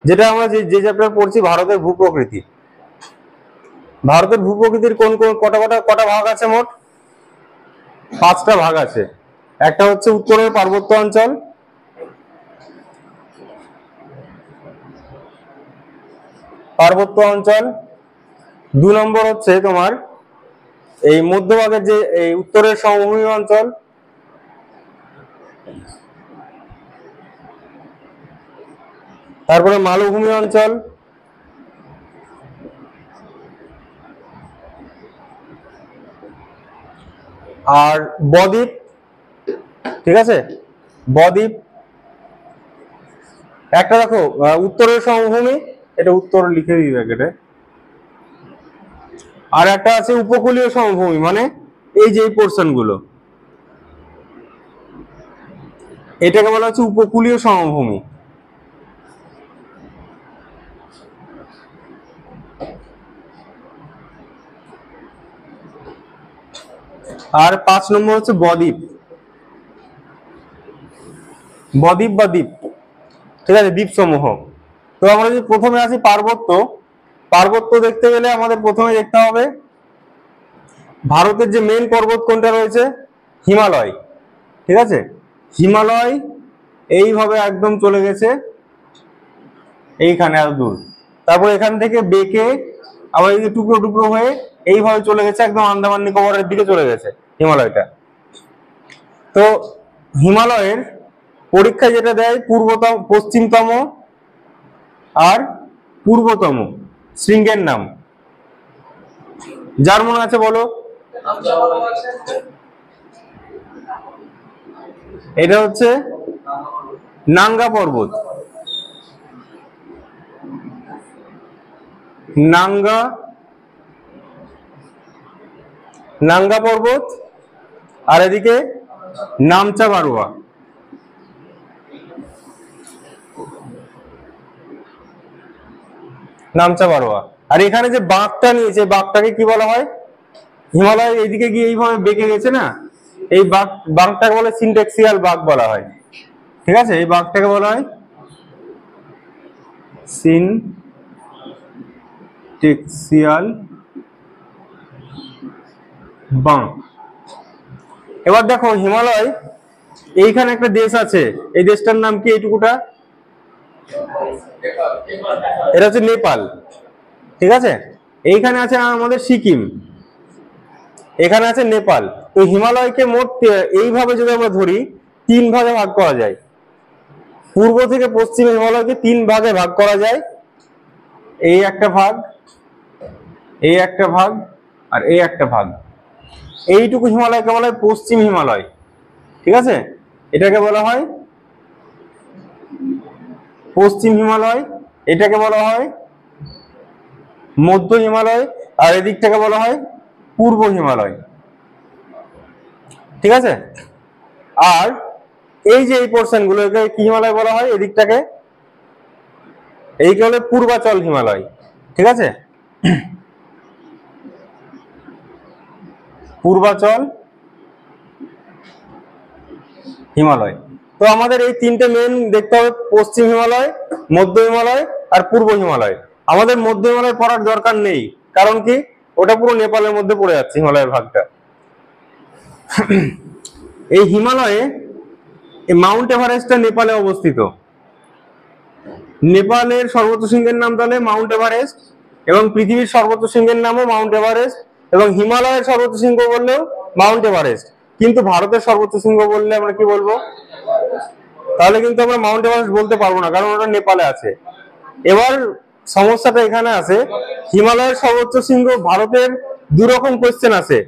যেটা আমরা যে চ্যাপ্টার পড়ছি ভারতের ভূপ্রকৃতি। ভারতের ভূপ্রকৃতির কোন কোন কটা ভাগ আছে? মোট 5টা ভাগ আছে। একটা হচ্ছে উত্তরের পার্বত্য অঞ্চল, অঞ্চল। 2 নম্বর হচ্ছে তোমার এই মধ্যভাগের যে এই উত্তরের সমভূমি অঞ্চল। তারপরে মালভূমি অঞ্চল, আর বদ্বীপ। ঠিক আছে, বদ্বীপ। একটা দেখো উত্তরের সমভূমি, এটা উত্তর লিখে দিই ব্র্যাকেটে। আর একটা আছে উপকূলীয় সমভূমি, মানে এই যে পোর্শন গুলো, এটাকে বলা হচ্ছে উপকূলীয় সমভূমি। আর 5 নম্বর হচ্ছে বদ্বীপ, বদ্বীপ বা দ্বীপ। ঠিক আছে, দ্বীপ সমূহ। তো আমরা যদি প্রথমে আসি পার্বত্য, পার্বত্য দেখতে গেলে আমাদের প্রথমে দেখতে হবে ভারতের যে মেইন পর্বত কোনটা রয়েছে, হিমালয়। ঠিক আছে, হিমালয় এইভাবে একদম চলে গেছে এইখানে এত দূর। তারপর এখান থেকে বেঁকে আবার এই যে টুকরো টুকরো হয়ে এইভাবে চলে গেছে একদম আন্দামান নিকোবরের দিকে চলে গেছে হিমালয়টা। তো হিমালয়ের পরীক্ষায় যেটা দেয় পূর্বতম, পশ্চিমতম আর পূর্বতম শৃঙ্গের নাম। যার মনে আছে বলো? এটা হচ্ছে নাঙ্গা পর্বত, নাঙ্গা নাঙ্গা পর্বত। আর এদিকে নামচা বারোয়া। নামচা বারোয়া। আর এখানে যে বাঁকটা নিয়েছে, বাঁকটাকে কি বলা হয়? হিমালয় এইদিকে গিয়ে এইভাবে বেঁকে গেছে না, এই বাঁকটাকে বলে সিনটেক্সিয়াল বাঁক বলা হয়। ঠিক আছে, এই বাঁকটাকে বলা হয় সিনটেক্সিয়াল বাঁক। এবার দেখো হিমালয়, এইখানে একটা দেশ আছে, এই দেশটার নাম কি? এইটুকুটা, এটা হচ্ছে নেপাল। ঠিক আছে, এইখানে আছে আমাদের সিকিম, এখানে আছে নেপাল। তো হিমালয়কে মোট এইভাবে যদি আমরা ধরি 3 ভাগে ভাগ করা যায়। পূর্ব থেকে পশ্চিম হিমালয়কে 3 ভাগে ভাগ করা যায়। এই একটা ভাগ, এই একটা ভাগ, আর এই একটা ভাগ। এইটুকু হিমালয়কে বলা হয় পশ্চিম হিমালয়। ঠিক আছে, এটাকে বলা হয় পশ্চিম হিমালয়, এটাকে বলা হয় মধ্য হিমালয়, আর এদিকটাকে বলা হয় পূর্ব হিমালয়। ঠিক আছে, আর এই যে এই পোর্শন গুলো কি হিমালয় বলা হয়? এদিকটাকে এইটা হলো পূর্বাচল হিমালয়। ঠিক আছে, পূর্বাচল হিমালয়। তো আমাদের এই 3টে মেন দেখতে হবে, পশ্চিম হিমালয়, মধ্য হিমালয় আর পূর্ব হিমালয়। আমাদের মধ্য হিমালয় পড়ার দরকার নেই, কারণ কি ওটা পুরো নেপালের মধ্যে পড়ে যাচ্ছে হিমালয়ের ভাগটা। এই হিমালয়ে মাউন্ট এভারেস্টটা নেপালে অবস্থিত। নেপালের সর্বোচ্চ শৃঙ্গের নাম তাহলে মাউন্ট এভারেস্ট, এবং পৃথিবীর সর্বোচ্চ শৃঙ্গের নামও মাউন্ট এভারেস্ট, এবং হিমালয়ের সর্বোচ্চ শৃঙ্গ বললেও মাউন্ট এভারেস্ট। কিন্তু ভারতের সর্বোচ্চ শৃঙ্গ বললে আমরা কি বলবো? তাহলে কিন্তু আমরা মাউন্ট এভারেস্ট বলতে পারবো না, কারণ ওটা নেপালে আছে। এবার সমস্যাটা এখানে আছে, হিমালয়ের সর্বোচ্চ শৃঙ্গ ভারতের 2 রকম কোশ্চেন আছে।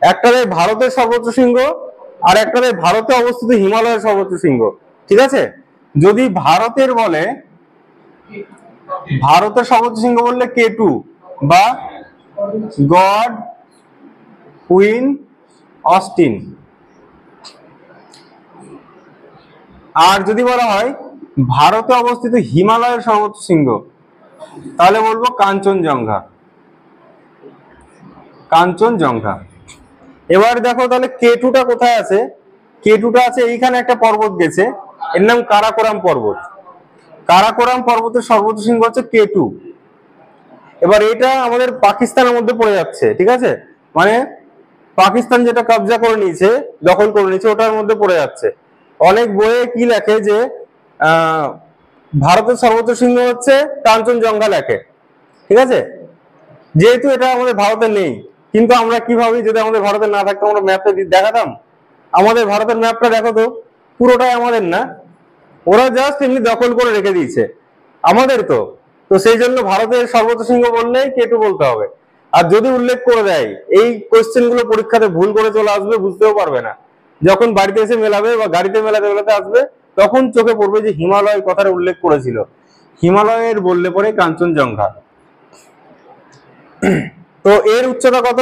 একটাতে ভারতের সর্বোচ্চ শৃঙ্গ, আর একটাতে ভারতে অবস্থিত হিমালয়ের সর্বোচ্চ শৃঙ্গ। ঠিক আছে, যদি ভারতের বলে, ভারতের সর্বোচ্চ শৃঙ্গ বললে K2 বা গড কুইন অস্টিন। আর যদি বলা হয় ভারতে অবস্থিত হিমালয়ের সর্বোচ্চ শৃঙ্গ, তাহলে বলবো কাঞ্চনজঙ্ঘা, কাঞ্চনজঙ্ঘা। এবার দেখো তাহলে K2টা কোথায় আছে? K2টা আছে এইখানে, একটা পর্বত গেছে, এর নাম কারাকোরাম পর্বত। কারাকোরাম পর্বতের সর্বোচ্চ শৃঙ্গ হচ্ছে K2। এবার এটা আমাদের পাকিস্তানের মধ্যে পড়ে যাচ্ছে, ঠিক আছে, মানে পাকিস্তান যেটা কবজা করে নিয়েছে, দখল করে নিয়েছে, ওটার মধ্যে পড়ে যাচ্ছে। অনেক বইয়ে কি লেখে যে ভারতের সর্বোচ্চ শৃঙ্গ হচ্ছে কাঞ্চনজঙ্ঘা লেখে, ঠিক আছে, যেহেতু এটা আমাদের ভারতে নেই। কিন্তু আমরা কি ভাবি, যদি আমাদের ভারতে না থাকতো আমরা ম্যাপে দেখাতাম। আমাদের ভারতের ম্যাপটা দেখো তো, পুরোটাই আমাদের না, ওরা জাস্ট এমনি দখল করে রেখে দিয়েছে আমাদের। তো তো সেই জন্য ভারতের সর্বোচ্চ শৃঙ্গ বললেই K2 বলতে হবে। আর যদি উল্লেখ করে দেয়, এই কোশ্চেন গুলো পরীক্ষাতে ভুল করে চলে আসবে, বুঝতেও পারবে না। যখন বাড়িতে এসে মেলাবে বা গাড়িতে মেলাতে মেলাতে আসবে, তখন চোখে পড়বে যে হিমালয় কথাটা উল্লেখ করেছিল। হিমালয়ের বললে পরে কাঞ্চনজঙ্ঘা। তো এর উচ্চতা কত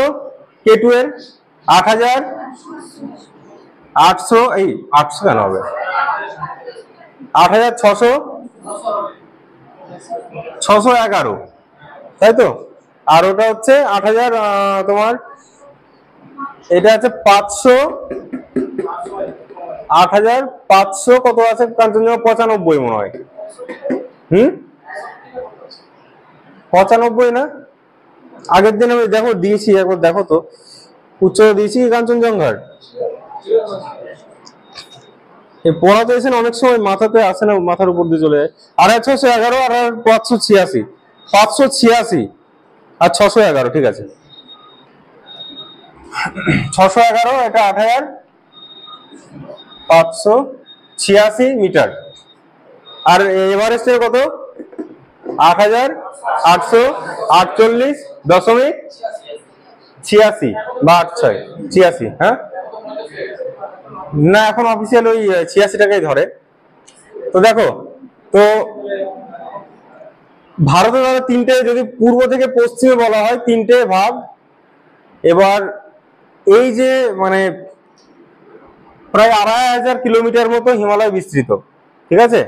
K2 এর? 8,800, এই 800 কেন হবে, 8,611, তাই তো। আর ওটা হচ্ছে 8,000, তোমার এটা আছে 500, 8,500 কত আছে কাঞ্চনজঙ্ঘা? 95 মনে হয়। 95 না? আগের দিন আমি দেখো দিয়েছি, একবার দেখো তো উচ্চতা দিয়েছি কাঞ্চনজঙ্ঘার। এই পড়াতে এসে অনেক সময় মাথাতে আসে না, মাথার উপর দিয়ে চলে যায়। 8,611 আর 586, 586 আর 611, ঠিক আছে, 611, এটা 8,586 মিটার। আর এভারেস্টের কত? 8,848.86 বা 86, হ্যাঁ না, এখন অফিসিয়াল ওই 86 টাকাই ধরে। তো দেখো, তো ভারতে ধরো তিনটে, যদি পূর্ব থেকে পশ্চিমে বলা হয় তিনটে ভাগ। এবার এই যে মানে প্রায় 2,500 কিলোমিটার মতো হিমালয় বিস্তৃত, ঠিক আছে,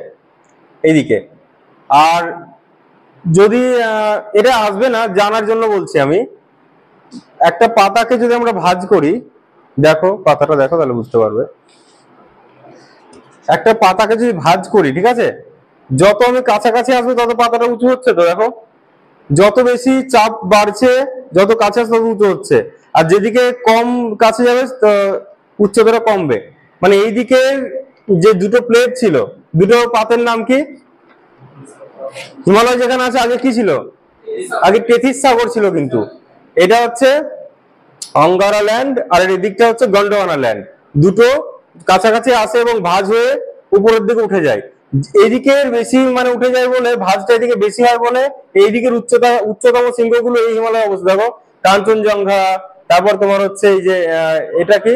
এইদিকে। আর যদি এটা আসবে না জানার জন্য বলছি আমি, একটা পাতাকে যদি আমরা ভাঁজ করি, দেখো পাতাটা দেখো তাহলে বুঝতে পারবে। একটা পাতাকে যদি ভাঁজ করি, ঠিক আছে, যত আমি কাছাকাছি আসবো তত পাতাটা উঁচু হচ্ছে। তো দেখো, যত বেশি চাপ বাড়ছে, যত কাছে আসবে তত উঁচু হচ্ছে। আর যেদিকে কম কাছে যাবে উচ্চতাটা কমবে। মানে এইদিকে যে দুটো প্লেট ছিল, দুটো পাতের নাম কি? হিমালয় যেখানে আছে আগে কি ছিল? আগে টেথিস সাগর ছিল, কিন্তু এটা হচ্ছে অঙ্গারা ল্যান্ড, আর এই দিকটা হচ্ছে গন্ডোয়ানা ল্যান্ড। দুটো কাছাকাছি আসে এবং ভাঁজ হয়ে উপরের দিকে উঠে যায়। এইদিকে বেশি মানে উঠে যায় বলে, ভাঁজটা এদিকে বেশি হয় বলে এইদিকের উচ্চতম শৃঙ্গগুলো এই হিমালয় অবস্থিত। দেখো, কাঞ্চনজঙ্ঘা, তারপর তোমার হচ্ছে এই যে এটা কি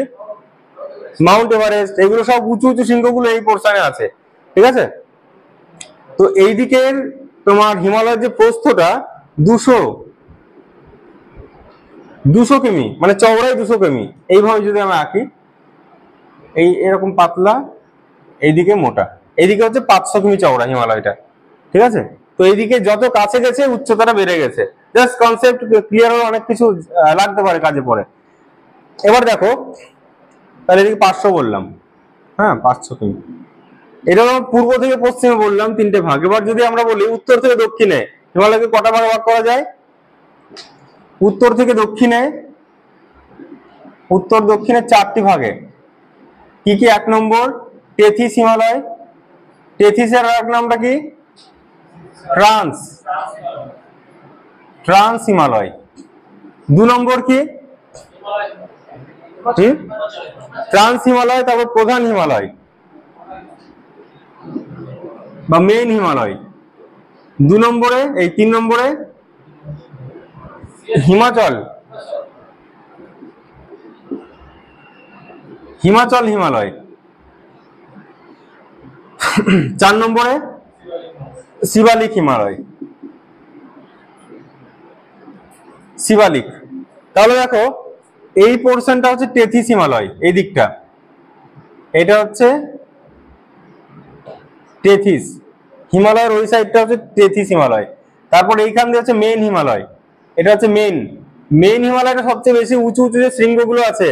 মাউন্ট এভারেস্ট, এগুলো সব উঁচু উঁচু শৃঙ্গগুলো এই পোর্শনে আছে, ঠিক আছে। তো এইদিকের তোমার হিমালয়ের যে প্রস্থটা 200 কিমি, মানে চওড়াই 200 কিমি। এইভাবে যদি আমি আঁকি, এই এরকম পাতলা, এইদিকে মোটা, এইদিকে হচ্ছে 500 কিমি চওড়া হিমালয়টা, ঠিক আছে। তো এইদিকে যত কাছে গেছে উচ্চতাটা বেড়ে গেছে। জাস্ট কনসেপ্ট ক্লিয়ার হলে অনেক কিছু লাগতে পারে কাজে পড়ে। এবার দেখো, তাহলে এদিকে 500 বললাম, হ্যাঁ 500 কিমি। এটা পূর্ব থেকে পশ্চিমে বললাম তিনটে ভাগ। এবার যদি আমরা বলি উত্তর থেকে দক্ষিণে হিমালয়কে কটা ভাগে ভাগ করা যায়? উত্তর থেকে দক্ষিণে, উত্তর দক্ষিণে 4টি ভাগে। কি কি? 1 নম্বর টেথিস হিমালয়, টেথিসের আর এক নামটা কি? ট্রান্স হিমালয়। 2 নম্বর কি? ট্রান্স হিমালয়, তারপর প্রধান হিমালয় বা মেইন হিমালয়। 2 নম্বরে, এই 3 নম্বরে হিমাচল হিমালয়। 4 নম্বরে শিবালিক হিমালয়, শিবালিক। তাহলে দেখো, এই পোর্শনটা হচ্ছে টেথিস হিমালয়, এই দিকটা এটা হচ্ছে টেথিস হিমালয়ের, ওই সাইডটা হচ্ছে টেথিস হিমালয়। তারপর এইখান দিয়ে হচ্ছে মেইন হিমালয়, এটা হচ্ছে মেইন হিমালয়টা সবচেয়ে বেশি উঁচু উঁচু যে শৃঙ্গগুলো আছে,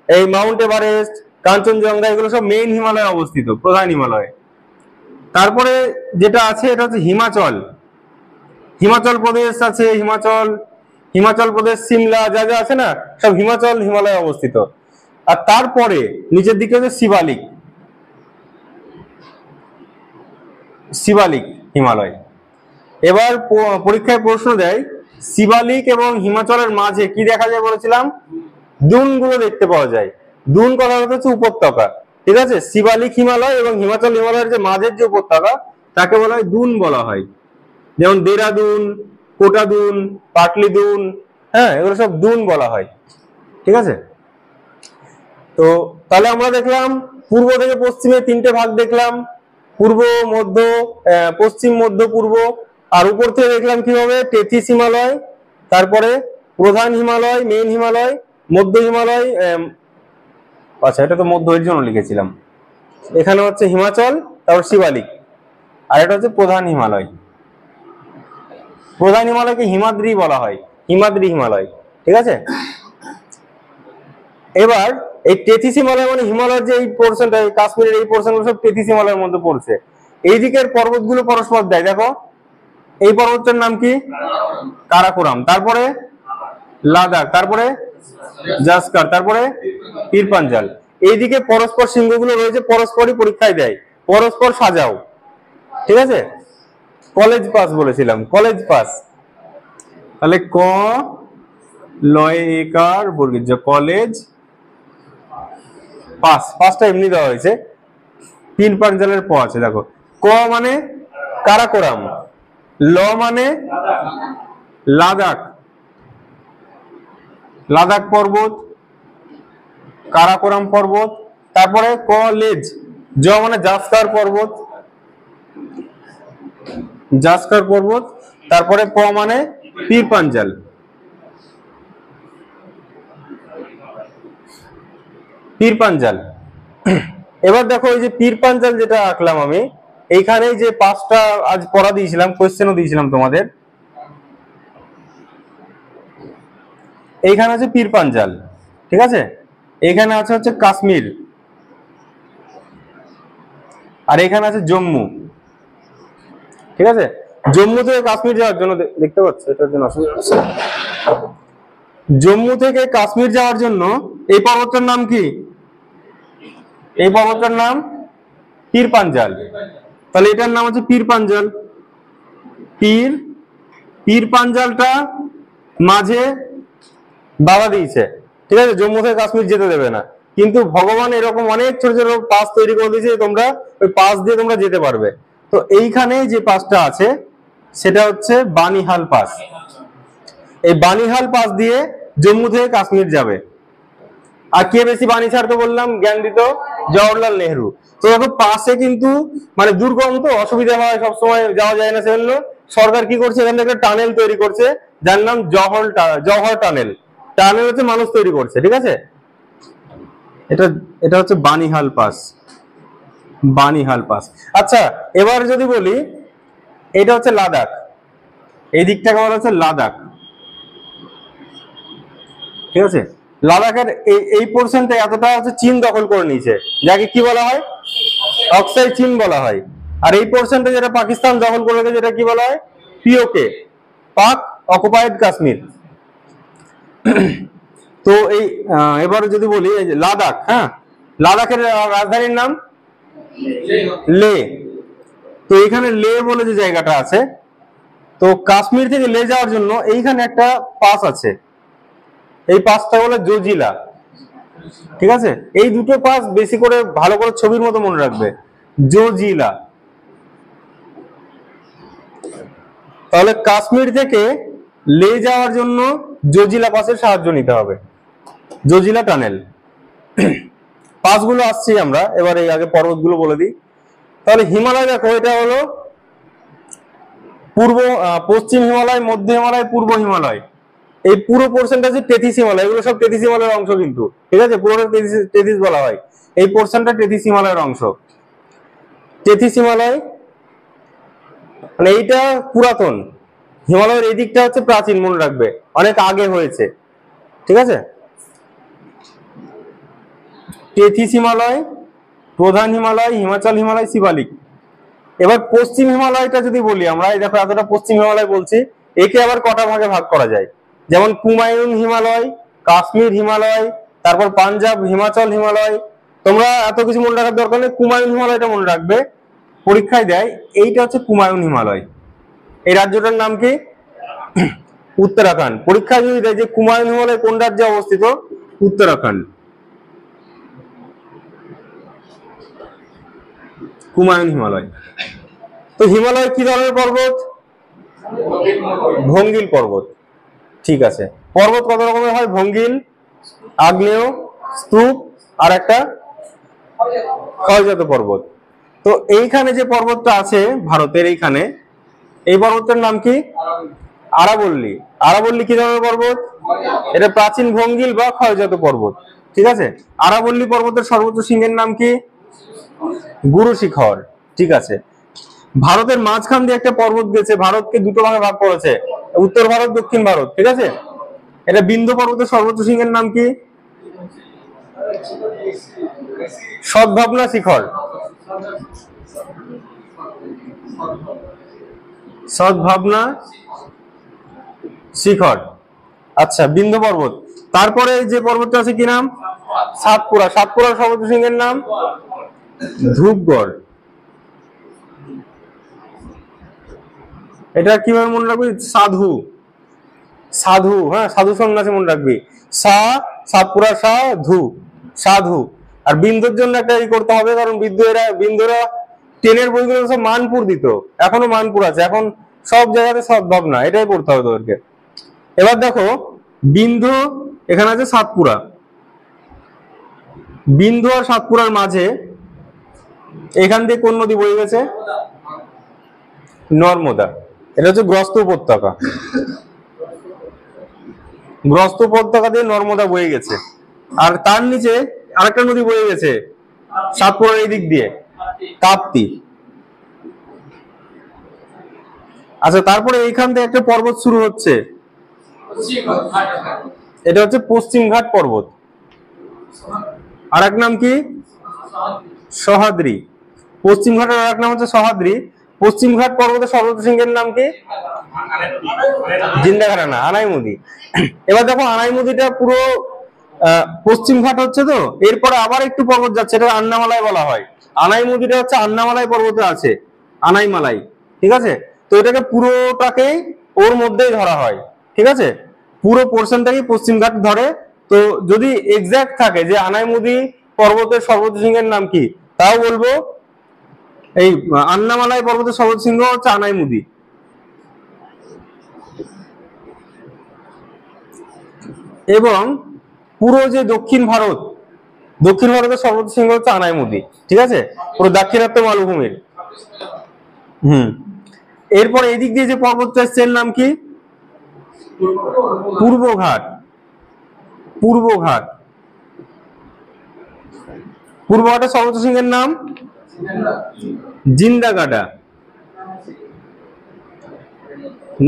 এই মাউন্ট এভারেস্ট, কাঞ্চনজঙ্ঘা, এগুলো সব মেইন হিমালয়ে অবস্থিত, প্রধান হিমালয়। তারপরে যেটা আছে এটা হচ্ছে হিমাচল। হিমাচল প্রদেশ আছে, হিমাচল প্রদেশ, সিমলা যা যা আছে না, সব হিমাচল হিমালয়ে অবস্থিত। আর তারপরে নিচের দিকে হচ্ছে শিবালিক, শিবালিক হিমালয়। এবার পরীক্ষায় প্রশ্ন দেয় শিবালিক এবং হিমাচলের মাঝে কি দেখা যায় বলেছিলাম, দুনগুলো দেখতে পাওয়া যায়। দুন কথা হচ্ছে উপত্যকা, ঠিক আছে। শিবালিক হিমালয় এবং হিমাচল হিমালয়ের যে মাঝের যে উপত্যকা তাকে বলা হয় দুন বলা হয়। যেমন দেরাদুন, কোটাদুন, পাটলি দুন, হ্যাঁ, এগুলো সব দুন বলা হয়, ঠিক আছে। তো তাহলে আমরা দেখলাম পূর্ব থেকে পশ্চিমে তিনটে ভাগ দেখলাম, পূর্ব, মধ্য, পশ্চিম, মধ্য, পূর্ব। আর উপর থেকে দেখলাম কিভাবে তেথিস হিমালয়, তারপরে প্রধান হিমালয়, মেইন হিমালয়, মধ্য হিমালয়, আচ্ছা এটা তো মধ্য এর জন্য লিখেছিলাম, এখানে হচ্ছে হিমাচল, তারপর শিবালিক, আর এটা হচ্ছে প্রধান হিমালয়। প্রধান হিমালয়কে হিমাদ্রি বলা হয়, হিমাদ্রি হিমালয়, ঠিক আছে। এবার এই তেথিস হিমালয় মানে হিমালয়ের যে এই পোর্শনটা, কাশ্মীরের এই পোর্শনগুলো সব তেথিস হিমালয়ের মধ্যে পড়ছে। এই দিকের পর্বতগুলো পরস্পর দেয়, দেখো এই পর্বতটার নাম কি, কারাকোরাম, তারপরে লাদাখ, তারপরে জাসকার, তারপরে পীর পাঞ্জাল। এইদিকে পরস্পর শৃঙ্গগুলো রয়েছে, পরস্পরই পরীক্ষায় দেয়, পরস্পর সাজাও, ঠিক আছে। কলেজ পাস বলেছিলাম, কলেজ পাস। তাহলে ক লয় একার বর্গের যে কলেজ পাস, পাসটা এমনি দেওয়া হয়েছে, পীর পাঞ্জালের প আছে, দেখো ক মানে কারাকোরাম, ল মানে লাদাখ, লাদাখ পর্বত, কারাকোরাম পর্বত, তারপরে কলেজ, জ মানে জাসকার পর্বত, জাসকার পর্বত, তারপরে প মানে পীর পাঞ্জাল। পীর পাঞ্জাল। এবার দেখো এই যে পীর পাঞ্জাল যেটা আঁকলাম আমি, এইখানে যে পাঁচটা আজ পড়া দিয়েছিলাম, কোয়েশ্চেনও দিয়েছিলাম তোমাদের, এইখানে আছে পীর পাঞ্জাল, ঠিক আছে। এখানে আছে হচ্ছে কাশ্মীর, আর এখানে আছে জম্মু, ঠিক আছে। জম্মু থেকে কাশ্মীর যাওয়ার জন্য দেখতে পাচ্ছ, এটার জন্য জম্মু থেকে কাশ্মীর যাওয়ার জন্য এই পর্বতটার নাম কি, এই পর্বতটার নাম পীর পাঞ্জাল। তাহলে এটার নাম হচ্ছে পীর পাঞ্জাল। পীর, পীর পাঞ্জালটা মাঝে বাধা দিয়েছে, ঠিক আছে, জম্মু থেকে কাশ্মীর যেতে দেবে না। কিন্তু ভগবান এরকম অনেক ছোট ছোট পাস তৈরি করে দিয়েছে, তোমরা ওই পাস দিয়ে তোমরা যেতে পারবে। তো এইখানে যে পাসটা আছে সেটা হচ্ছে বানিহাল পাস। এই বানিহাল পাস দিয়ে জম্মু থেকে কাশ্মীর যাবে। আর কে বেশি বাণী ছাড়তে বললাম, জ্ঞান দিত জওহরলাল নেহরু। তো দেখো পাশে কিন্তু মানে দুর্গম, তো অসুবিধা হয়, সবসময় যাওয়া যায় না, সেজন্য সরকার কি করছে, এখানে একটা টানেল তৈরি করছে যার নাম জওহর টানেল। টানেল হচ্ছে মানুষ তৈরি করছে, ঠিক আছে। এটা এটা হচ্ছে বানিহাল পাস, বানিহাল পাস। আচ্ছা এবার যদি বলি এটা হচ্ছে লাদাখ, এই দিকটাকে বলা হচ্ছে লাদাখ, ঠিক আছে। লাদাখের এই পোর্শনটা এতটা হচ্ছে চীন দখল করে নিয়েছে, যাকে কি বলা হয়, অক্সাই চীন বলা হয়। আর এই পোর্শনটা যেটা পাকিস্তান দখল করে রেখেছে যেটা কি বলা হয়, পিওকে, পাক অকুপাইড কাশ্মীর। তো এই এবার যদি বলি এই যে লাদাখ, হ্যাঁ, লাদাখের রাজধানীর নাম লে। তো এখানে লে বলে যে জায়গাটা আছে, তো কাশ্মীর থেকে লে যাওয়ার জন্য এইখানে একটা পাস আছে, এই পাসটা হলো জোজিলা, ঠিক আছে। এই দুটো পাস বেশি করে ভালো করে ছবির মতো মনে রাখবে, জোজিলা। তাহলে কাশ্মীর থেকে লে যাওয়ার জন্য জোজিলা পাসের সাহায্য নিতে হবে, জোজিলা টানেল। পাসগুলো আসছি আমরা, এবার এই আগে পর্বতগুলো বলে দিই। তাহলে হিমালয় দেখো, এটা হলো পশ্চিম হিমালয়, মধ্য হিমালয়, পূর্ব হিমালয়। এই পুরো পোর্শনটা হচ্ছে তেথিস হিমালয়, এগুলো সব তেথিস হিমালয়ের অংশ কিন্তু, ঠিক আছে, পুরোটা তেথিস বলা হয়। এই পোর্শনটা তেথিস হিমালয়ের অংশ। তেথিস হিমালয় মানে এইটা পুরাতন, হিমালয়ের এই দিকটা হচ্ছে প্রাচীন, মনে রাখবে অনেক আগে হয়েছে, ঠিক আছে। তেথিস হিমালয়, প্রধান হিমালয়, হিমাচল হিমালয়, শিবালিক, এবার পশ্চিম হিমালয়টা যদি বলি আমরা, এই দেখো এতটা পশ্চিম হিমালয় বলছি, একে আবার কটা ভাগে ভাগ করা যায়, যেমন কুমায়ুন হিমালয়, কাশ্মীর হিমালয়, তারপর পাঞ্জাব হিমাচল হিমালয়। তোমরা এত কিছু মনে রাখার দরকার নেই, কুমায়ুন হিমালয়টা মনে রাখবে, পরীক্ষায় দেয়। এইটা হচ্ছে কুমায়ুন হিমালয়। এই রাজ্যটার নাম কি? উত্তরাখণ্ড। পরীক্ষায় যদি দেয় যে কুমায়ুন হিমালয় কোন রাজ্যে অবস্থিত, উত্তরাখণ্ড। কুমায়ুন হিমালয়। তো হিমালয় কি ধরনের পর্বত? ভঙ্গিল পর্বত। ঠিক আছে, পর্বত কত রকমের হয়? ভঙ্গিল, আগ্নেয়, স্তূপ, আর একটা ক্ষয়জাত পর্বত। তো এইখানে যে পর্বতটা আছে ভারতের এইখানে, এই পর্বতটার নাম কি? আরাবল্লী। আরাবল্লী কি ধরনের পর্বত? এটা প্রাচীন ভঙ্গিল বা ক্ষয়জাত পর্বত। ঠিক আছে, আরাবল্লী পর্বতের সর্বোচ্চ শৃঙ্গের নাম কি? গুরু শিখর। ঠিক আছে, ভারতের মাঝখান দিয়ে একটা পর্বত গেছে, ভারতকে দুটো ভাগে ভাগ করেছে, উত্তর ভারত, দক্ষিণ ভারত। ঠিক আছে, এটা বিন্ধ্য পর্বতের সর্বোচ্চ শৃঙ্গের নাম কি? সদ্ভাবনা শিখর। সদ্ভাবনা শিখর। আচ্ছা, বিন্ধ্য পর্বত। তারপরে যে পর্বতটা আছে কি নাম? সাতপুরা। সাতপুরার সর্বোচ্চ শৃঙ্গের নাম ধূপগড়। এটা কিভাবে মনে রাখবি? সাধু, সাধু, হ্যাঁ, সাধু সন্ন্যাসী মনে রাখবি। সাতপুরা, ধু, সাধু। আর বিন্দুর জন্য একটা ই করতে হবে, কারণ বিন্দুরা টেনের বইগুলো সব মানপুর দিত, এখনো মানপুর আছে, এখন সব জায়গাতে সদ্ভাবনা, এটাই পড়তে হবে তোদেরকে। এবার দেখো, বিন্দু এখানে আছে সাতপুরা, বিন্দু আর সাতপুরার মাঝে এখান দিয়ে কোন নদী বয়ে গেছে? নর্মদা। এটা হচ্ছে গ্রস্ত উপত্যকা। গ্রস্ত উপত্যকা দিয়ে নর্মদা বয়ে গেছে, আর তার নিচে আরেকটা নদী বয়ে গেছে সাতপুরার এই দিক দিয়ে, তাপ্তি। আচ্ছা, তারপরে এইখান থেকে একটা পর্বত শুরু হচ্ছে, এটা হচ্ছে পশ্চিমঘাট পর্বত। আর এক নাম কি? সহ্যাদ্রি। পশ্চিমঘাটের আর এক নাম হচ্ছে সহ্যাদ্রি। পশ্চিমঘাট পর্বতের সর্বোচ্চ শৃঙ্গের নাম কি? জিন্দাঘাটা না, আনাইমুদি। এবার দেখো, আনাইমুদিটা পুরো পশ্চিমঘাট হচ্ছে, তো এরপরে আবার একটু পর্বত যাচ্ছে, এটা আন্নামালাই বলা হয়। আনাইমুদিটা হচ্ছে আন্নামালাই পর্বতে আছে, আনাইমালাই। ঠিক আছে, তো এটাকে পুরোটাকেই ওর মধ্যেই ধরা হয়। ঠিক আছে, পুরো পোর্শনটাকে পশ্চিমঘাট ধরে। তো যদি এক্সাক্ট থাকে যে আনাইমুদি পর্বতের সর্বোচ্চ শৃঙ্গের নাম কি, তাও বলবো এই আন্নামালাই পর্বতের সর্বোচ্চ শৃঙ্গ হচ্ছে আনাইমুদি। এবং পুরো যে দক্ষিণ ভারতের সর্বোচ্চ শৃঙ্গ হচ্ছে আনাইমুদি। ঠিক আছে, পুরো দাক্ষিণাত্য মালভূমির। এরপর এদিক দিয়ে যে পর্বতটা এসছে এর নাম কি? পূর্বঘাট। পূর্বঘাট। পূর্বঘাটের সর্বোচ্চ শৃঙ্গের নাম জিন্দাগাডা।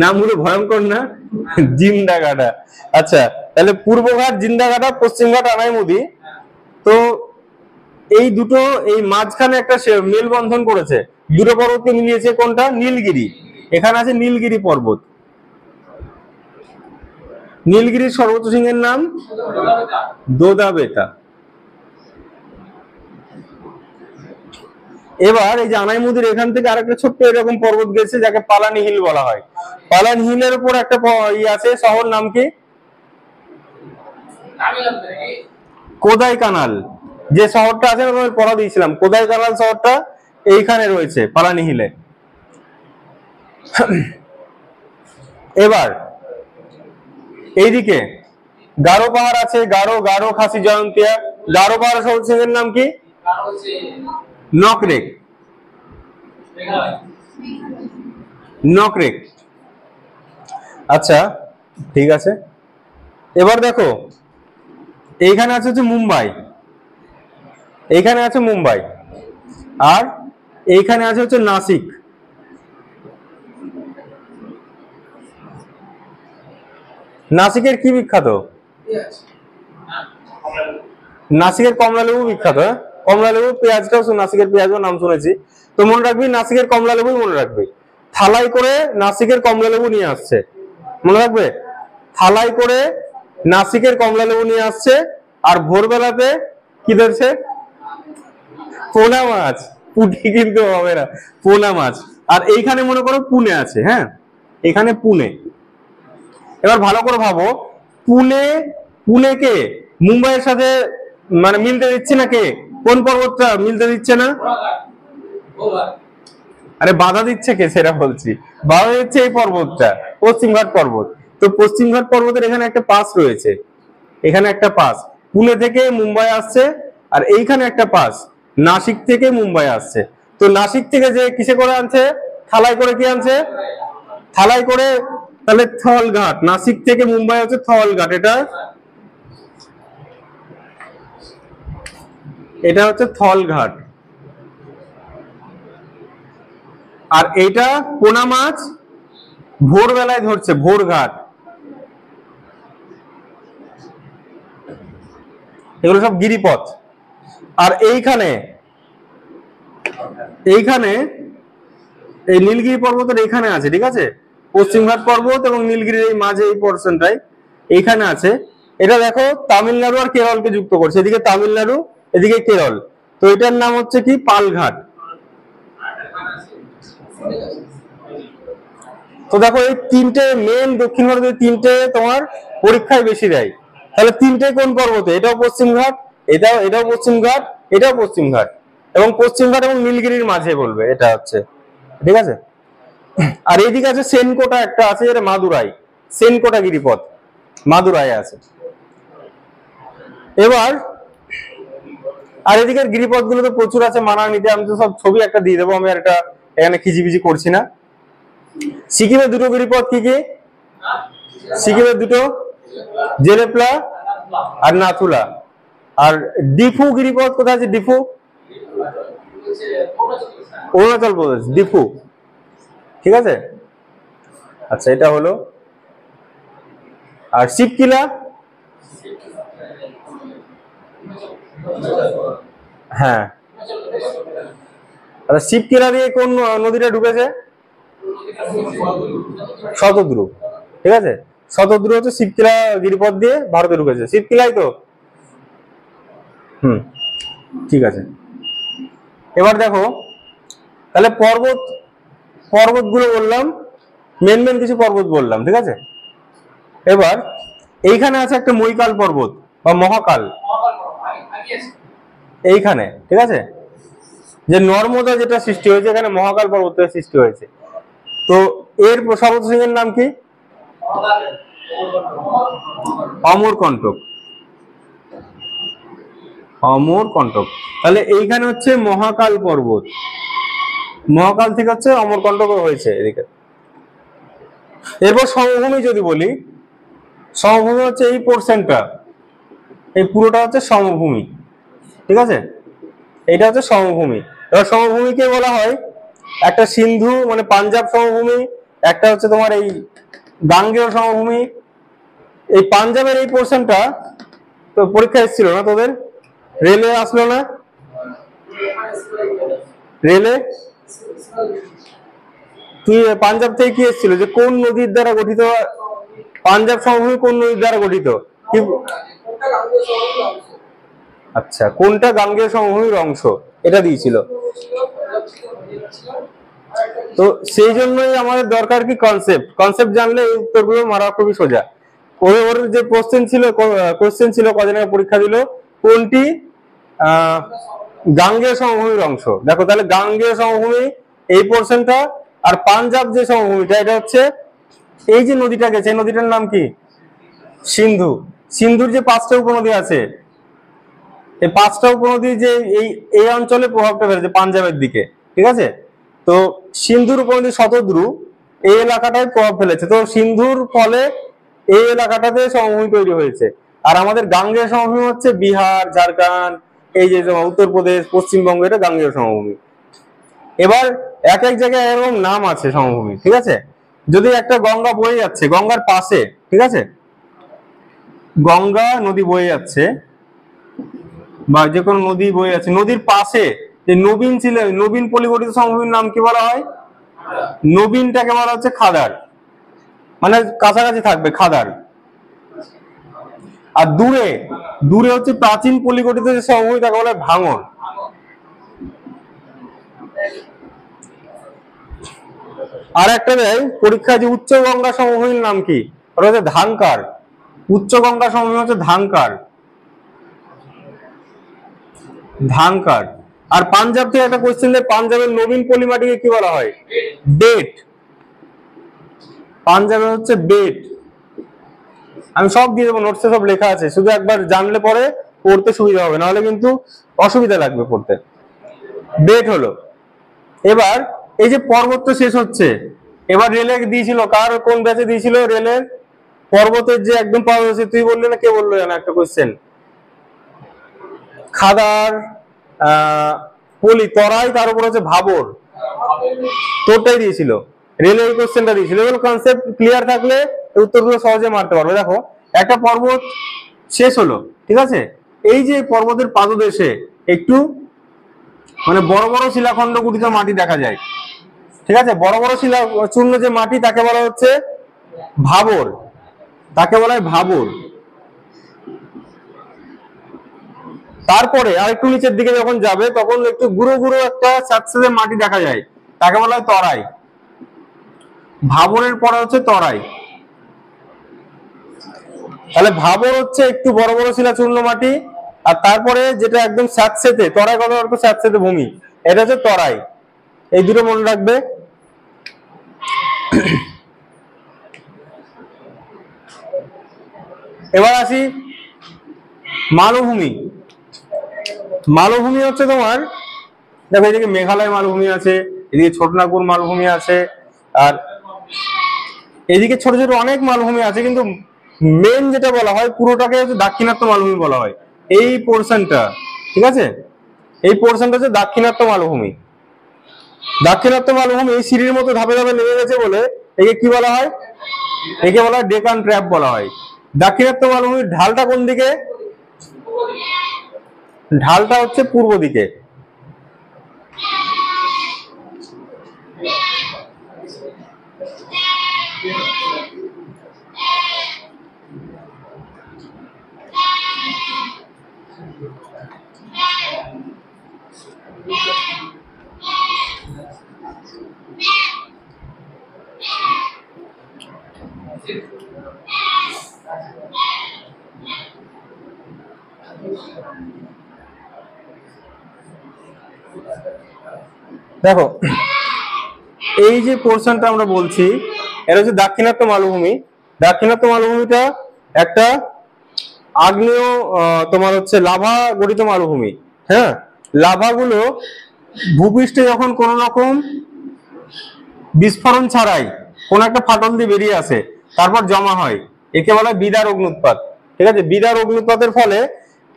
নামগুলো ভয়ঙ্কর না? জিন্দাগাডা। আচ্ছা, তাহলে পূর্বঘাট, জিন্দাগাডা, পশ্চিমঘাট, আনাইমুদি। তো এই দুটো, এই মাঝখানে একটা মেলবন্ধন করেছে, দুটো পর্বতকে মিলিয়েছে। কোনটা? নীলগিরি। এখানে আছে নীলগিরি পর্বত। নীলগিরির সর্বোচ্চ শৃঙ্গের নাম দোদাবেতা। এবার এই যে আনাইমুদির এখান থেকে আরেকটা ছোট্ট এরকম পর্বত গেছে, যাকে পালানি হিল বলা হয়। পালানি হিলের উপর একটা আছে শহর, নাম কি? কোদাই কানাল। যে শহরটা আছে আমি পড়া দিয়েছিলাম, কোদাই কানাল শহরটা এইখানে রয়েছে, পালানি হিলে। এবার এইদিকে গারো পাহাড় আছে, গারো খাসি জয়ন্তিয়া। গারো পাহাড় সর্বোচ্চ শৃঙ্গের নাম কি? নকরেক। নকরেক। আচ্ছা, ঠিক আছে। এবার দেখো, এইখানে আছে হচ্ছে মুম্বাই, এইখানে আছে মুম্বাই, আর এইখানে আছে হচ্ছে নাসিক। নাসিকের কি বিখ্যাত? নাসিকের কমলা লেবু বিখ্যাত। কমলা লেবু, পেঁয়াজটাও নাসিকের পেঁয়াজও নাম শুনেছি। তো মনে রাখবি নাসিকের কমলা লেবুই মনে রাখবি। থালাই করে নাসিকের কমলা লেবু নিয়ে আসছে, মনে রাখবে, থালাই করে নাসিকের কমলা লেবু নিয়ে আসছে। আর ভোরবেলাতে কি ধরছে? পোনা মাছ। পুঁটি কিন্তু হবে না, পোনা মাছ। আর এইখানে মনে করো পুনে আছে, হ্যাঁ, এখানে পুনে। এবার ভালো করে ভাবো, পুনে, পুনেকে মুম্বাইয়ের সাথে মানে মিলতে দিচ্ছে না কে? কোন পর্বতটা মিলতে দিচ্ছে না? আরে বাধা দিচ্ছে কে সেটা বলছি। বাধা দিচ্ছে এই পর্বতটা, পশ্চিমঘাট পর্বত। তো পশ্চিমঘাট পর্বতের এখানে একটা পাস রয়েছে, এখানে একটা পাস পুনে থেকে মুম্বাই আসছে। আর এইখানে একটা পাস নাসিক থেকে মুম্বাই আসছে। তো নাসিক থেকে যে কিসে করে আনছে? থালাই করে। কি আনছে? থালাই করে। তাহলে থলঘাট, নাসিক থেকে মুম্বাই হচ্ছে থলঘাট। এটা হচ্ছে থলঘাট। আর এইটা পোনা মাছ ভোরবেলায় ধরছে, ভোরঘাট। এগুলো সব গিরিপথ। আর এইখানে এইখানে এই নীলগিরি পর্বতের এখানে আছে, ঠিক আছে, পশ্চিমঘাট পর্বত এবং নীলগিরির এই মাঝে এই পোর্শনটাই এইখানে আছে। এটা দেখো তামিলনাড়ু আর কেরলকে যুক্ত করছে, এদিকে তামিলনাড়ু, এদিকে কেরল। তো এটার নাম হচ্ছে কি? পালঘাট। তো দেখো এই তিনটে মেন দক্ষিণ ভারতের তিনটে তোমার পরীক্ষায় বেশি দেয়। তাহলে তিনটে কোন পর্বতে? এটাও পশ্চিমঘাট, এটাও পশ্চিমঘাট, এটাও পশ্চিমঘাট। এবং পশ্চিমঘাট এবং নীলগিরির মাঝে বলবে এটা হচ্ছে, ঠিক আছে। আর এইদিকে আছে সেনকোটা, একটা আছে যেটা মাদুরাই, সেনকোটা গিরিপথ মাদুরাই আছে। এবার আর এদিকের গিরিপথ গুলো তো প্রচুর আছে মানালিতে। আমি তো সব ছবি একটা দিয়ে দেবো, আমি আর এটা এখানে খিজিবিজি করছি না। সিকিমের দুটো গিরিপথ কি কি? সিকিমের দুটো, জেলেপলা আর নাথুলা। আর ডিফু গিরিপথ কোথায় আছে? ডিফু অরুণাচল প্রদেশ, ডিফু, ঠিক আছে। আচ্ছা, এটা হলো। আর শিবকিলা, হ্যাঁ, আচ্ছা, শিবকিলা দিয়ে কোন নদীটা ঢুকেছে? শতদ্রু, ঠিক আছে। শতদ্রু হচ্ছে শিবকিলা গিরিপথ দিয়ে ভারতে ঢুকেছে, শিবকিলাই তো। ঠিক আছে। এবার দেখো, তাহলে পর্বতগুলো বললাম, মেন মেন কিছু পর্বত বললাম, ঠিক আছে। এবার এইখানে আছে একটা মৈকাল পর্বত বা মহাকাল, এইখানে, ঠিক আছে। যে নর্মদা যেটা সৃষ্টি হয়েছে, এখানে মহাকাল পর্বত সৃষ্টি হয়েছে। তো এর পর্বত শৃঙ্গের নাম কি? অমরকণ্টক, অমরকণ্টক। তাহলে এইখানে হচ্ছে মহাকাল পর্বত, মহাকাল থেকে হচ্ছে অমরকণ্টক হয়েছে এদিকে। এরপর সমভূমি যদি বলি, সমভূমি হচ্ছে এই পোর্শনটা, এই পুরোটা হচ্ছে সমভূমি, ঠিক আছে। এটা হচ্ছে সমভূমি। এবার সমভূমিকে বলা হয় একটা সিন্ধু মানে পাঞ্জাব সমভূমি, একটা হচ্ছে তোমার এই গাঙ্গেয় সমভূমি। এই পাঞ্জাবের এই পোর্শনটা তো পরীক্ষা এসেছিল না তোদের? রেলে আসলো না? রেলে তুই পাঞ্জাব থেকে কি এসেছিল যে কোন নদীর দ্বারা গঠিত? পাঞ্জাব সমভূমি কোন নদীর দ্বারা গঠিত? কি? আচ্ছা, কোনটা গাঙ্গেয় সমভূমির অংশ এটা দিয়েছিল। তো সেই জন্যই আমাদের দরকার কি কনসেপ্ট জানলে এই উত্তরগুলো মারা খুবই সোজা। ওর যে কোশ্চেন ছিল কদিন আগে পরীক্ষা দিল, কোনটি গাঙ্গেয় সমভূমির অংশ। দেখো তাহলে গাঙ্গেয় সমভূমি এই পোর্শনটা, আর পাঞ্জাব যে সমভূমিটা এটা হচ্ছে এই যে নদীটা গেছে, এই নদীটার নাম কি? সিন্ধু। সিন্ধুর যে 5টা উপনদী আছে, এই 5টা উপনদী যে এই অঞ্চলে প্রভাবটা ফেলেছে পাঞ্জাবের দিকে, ঠিক আছে। তো সিন্ধুর উপনদী শতদ্রু এই এলাকাটায় প্রভাব ফেলেছে। তো সিন্ধুর ফলে এই এলাকাটাতে সমভূমি তৈরি হয়েছে। আর আমাদের গাঙ্গেয় সমভূমি হচ্ছে বিহার, ঝাড়খণ্ড, এই যে উত্তরপ্রদেশ, পশ্চিমবঙ্গ, এটা গাঙ্গেয় সমভূমি। এবার এক এক জায়গায় এরকম নাম আছে সমভূমি, ঠিক আছে। যদি একটা গঙ্গা বয়ে যাচ্ছে, গঙ্গার পাশে, ঠিক আছে, গঙ্গা নদী বয়ে যাচ্ছে, বা যে কোনো নদী বয়ে আছে, নদীর পাশে যে নবীন ছিল, নবীন পলিগঠিত সমভূমির নাম কি বলা হয়? নবীনটাকে বলা হচ্ছে খাদার, মানে কাছাকাছি থাকবে খাদার। আর দূরে দূরে হচ্ছে প্রাচীন পলিগঠিত যে সমভূমি তাকে বলা হয় ভাঙন। আর একটা দেয় পরীক্ষায় যে উচ্চ গঙ্গা সমভূমির নাম কি? ওটা হচ্ছে ধানকার। উচ্চ গঙ্গা সমভূমি হচ্ছে ধানকার, ধানকার। আর পাঞ্জাব থেকে একটা কোশ্চেন দেয়, পাঞ্জাবের নবীন পলিমাটিকে কি বলা হয়? বেট। পাঞ্জাবে হচ্ছে বেট। আমি সব দিয়ে দেবো, নোটসে সব লেখা আছে, শুধু একবার জানলে পরে পড়তে সুবিধা হবে, নাহলে কিন্তু অসুবিধা লাগবে পড়তে। বেট হলো। এবার এই যে পর্বত তো শেষ হচ্ছে, এবার রেলে দিয়েছিল, কার কোন ব্যাচে দিয়েছিল রেলের? পর্বতের যে একদম পাওয়া যাচ্ছে, তুই বললি না, কে বললো জানো একটা কোশ্চেন? খাদার, পলি, তরাই, তার উপর হচ্ছে ভাবর, তোরটাই দিয়েছিল, রেলের এই কোশ্চেনটা দিয়েছিল। এগুলো কনসেপ্ট ক্লিয়ার থাকলে উত্তরগুলো সহজে মারতে পারবে। দেখো একটা পর্বত শেষ হলো, ঠিক আছে, এই যে পর্বতের পাদদেশে একটু মানে বড় বড় শিলাখণ্ড গঠিত মাটি দেখা যায়, ঠিক আছে, বড় বড় শিলা চূর্ণ যে মাটি তাকে বলা হচ্ছে ভাবর, তাকে বলা হয় ভাবর। তারপরে আর একটু নিচের দিকে যখন যাবে তখন একটু গুঁড়ো গুঁড়ো একটা স্যাঁতসেঁতে মাটি দেখা যায়, তাকে বলা হয় তরাই। ভাবরের পরে হচ্ছে তরাই। তাহলে ভাবর হচ্ছে একটু বড় বড় শিলা চূর্ণ মাটি, আর তারপরে যেটা একদম স্যাঁতসেঁতে, তরাই কথা অর্থ স্যাঁতসেঁতে ভূমি, এটা হচ্ছে তরাই। এই দুটো মনে রাখবে। এবার আসি মালভূমি। মালভূমি হচ্ছে তোমার, দেখো এদিকে মেঘালয় মালভূমি আছে, এদিকে ছোটনাগপুর মালভূমি আছে, আর এদিকে ছোট ছোট অনেক মালভূমি আছে, কিন্তু মেন যেটা বলা হয় পুরোটাকে হচ্ছে দাক্ষিণাত্য মালভূমি বলা হয়। এই পোর্শনটা, ঠিক আছে, এই পোর্শনটা হচ্ছে দাক্ষিণাত্য মালভূমি। দাক্ষিণাত্য মালভূমি এই সিঁড়ির মতো ধাপে ধাপে নেমে গেছে বলে একে কি বলা হয়? একে বলা হয় ডেকান ট্র্যাপ বলা হয়। দাক্ষিণাত্য মালভূমির ঢালটা কোন দিকে? ঢালটা হচ্ছে পূর্ব দিকে। দেখো এই যে পোর্শনটা আমরা বলছি এটা হচ্ছে দাক্ষিণাত্য মালভূমি। দাক্ষিণাত্য মালভূমিটা একটা আগ্নেয় তোমার হচ্ছে লাভা গঠিত মালভূমি। হ্যাঁ, লাভাগুলো ভূপৃষ্ঠে যখন কোন রকম বিস্ফোরণ ছাড়াই কোন একটা ফাটল দিয়ে বেরিয়ে আসে তারপর জমা হয়, একে বলা হয় বিদার অগ্নুৎপাত। ঠিক আছে, বিদার অগ্নুৎপাতের ফলে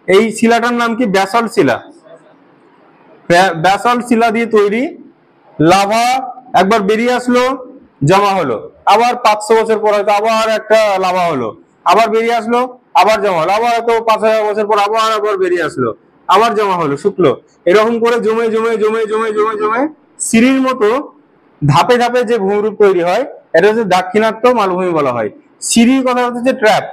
এই শিলাটার নাম কি? ব্যাসল্ট শিলা। ব্যাসল্ট শিলা দিয়ে তৈরি লাভা একবার বেরিয়ে আসলো, জমা হলো, আবার 500 বছর পর হয়তো আবার একটা লাভা হলো, আবার বেরিয়ে আসলো, আবার জমা হলো, আবার হয়তো 5000 বছর পর আবার বেরিয়ে আসলো, আবার জমা হলো, শুকলো, এরকম করে জমে জমে জমে জমে জমে জমে সিঁড়ির মতো ধাপে ধাপে যে ভূমিরূপ তৈরি হয় এটা হচ্ছে দাক্ষিণাত্য মালভূমি বলা হয়। সিঁড়ির কথা হচ্ছে ট্র্যাপ,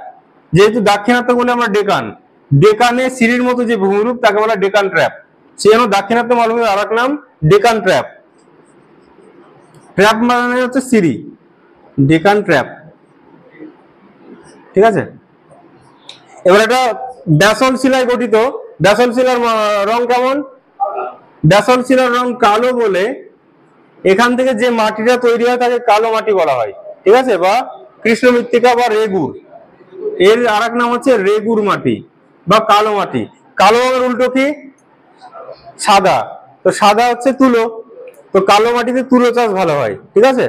যেহেতু দাক্ষিণাত্য বলে আমরা ডেকান, ডেকানে সিঁড়ির মতো যে ভূমিরূপ তাকে বলা ডেকান ট্র্যাপ। সেই জন্য দাক্ষিণাত্য মালভূমির আর এক নাম ডেকান ট্র্যাপ। ট্র্যাপ মানে হচ্ছে সিঁড়ি, ডেকান ট্র্যাপ। ঠিক আছে, এবার এটা ব্যাসল্ট শিলায় গঠিত। ব্যাসল্ট শিলার রং কেমন? ব্যাসল্ট শিলার রং কালো বলে এখান থেকে যে মাটিটা তৈরি হয় তাকে কালো মাটি বলা হয়। ঠিক আছে, বা কৃষ্ণ মৃত্তিকা বা রেগুর, এর আর এক নাম হচ্ছে রেগুর মাটি বা কালো মাটি। কালো রঙের উল্টো কি? সাদা। তো সাদা হচ্ছে তুলো, তো কালো মাটিতে তুলো চাষ ভালো হয়। ঠিক আছে,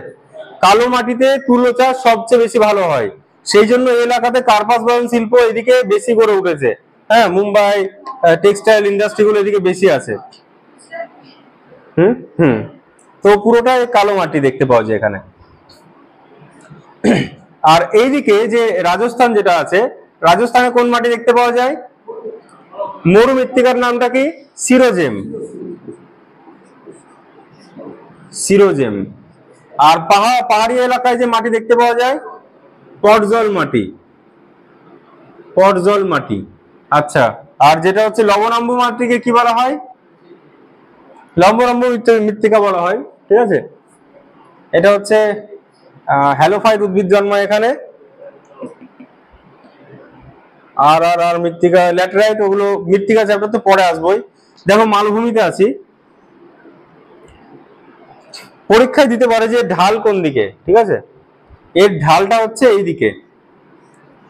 কালো মাটিতে তুলো চাষ সবচেয়ে বেশি ভালো হয়, সেই জন্য এই এলাকাতে কার্পাস বয়ন শিল্প এদিকে বেশি গড়ে উঠেছে। হ্যাঁ, মুম্বাই টেক্সটাইল ইন্ডাস্ট্রি গুলো এদিকে বেশি আছে। হুম হুম তো পুরোটাই কালো মাটি দেখতে পাওয়া যায় এখানে। আর এইদিকে যে রাজস্থান যেটা আছে, রাজস্থানে কোন মাটি দেখতে পাওয়া যায়? মরু মৃত্তিকার নামটা কি? সিরোজেম। সিরোজেম। আর পাহাড়ি এলাকায় যে মাটি দেখতে পাওয়া যায়, পটজল মাটি। পটজল মাটি। আচ্ছা, আর যেটা হচ্ছে লবণাম্ব মাটিকে কি বলা হয়? লবণাম্ব মৃত্তিকা বলা হয়। ঠিক আছে, এটা হচ্ছে হ্যালোফাইট উদ্ভিদ জন্মায় এখানে। আর আর আর মৃত্তিকা, ল্যাটেরাইট, ওগুলো মৃত্তিকা চ্যাপ্টার তো পরে আসবোই। দেখো মালভূমিতে আছি, পরীক্ষায় দিতে পারে যে ঢাল কোন দিকে। ঠিক আছে, এর ঢালটা হচ্ছে এই দিকে।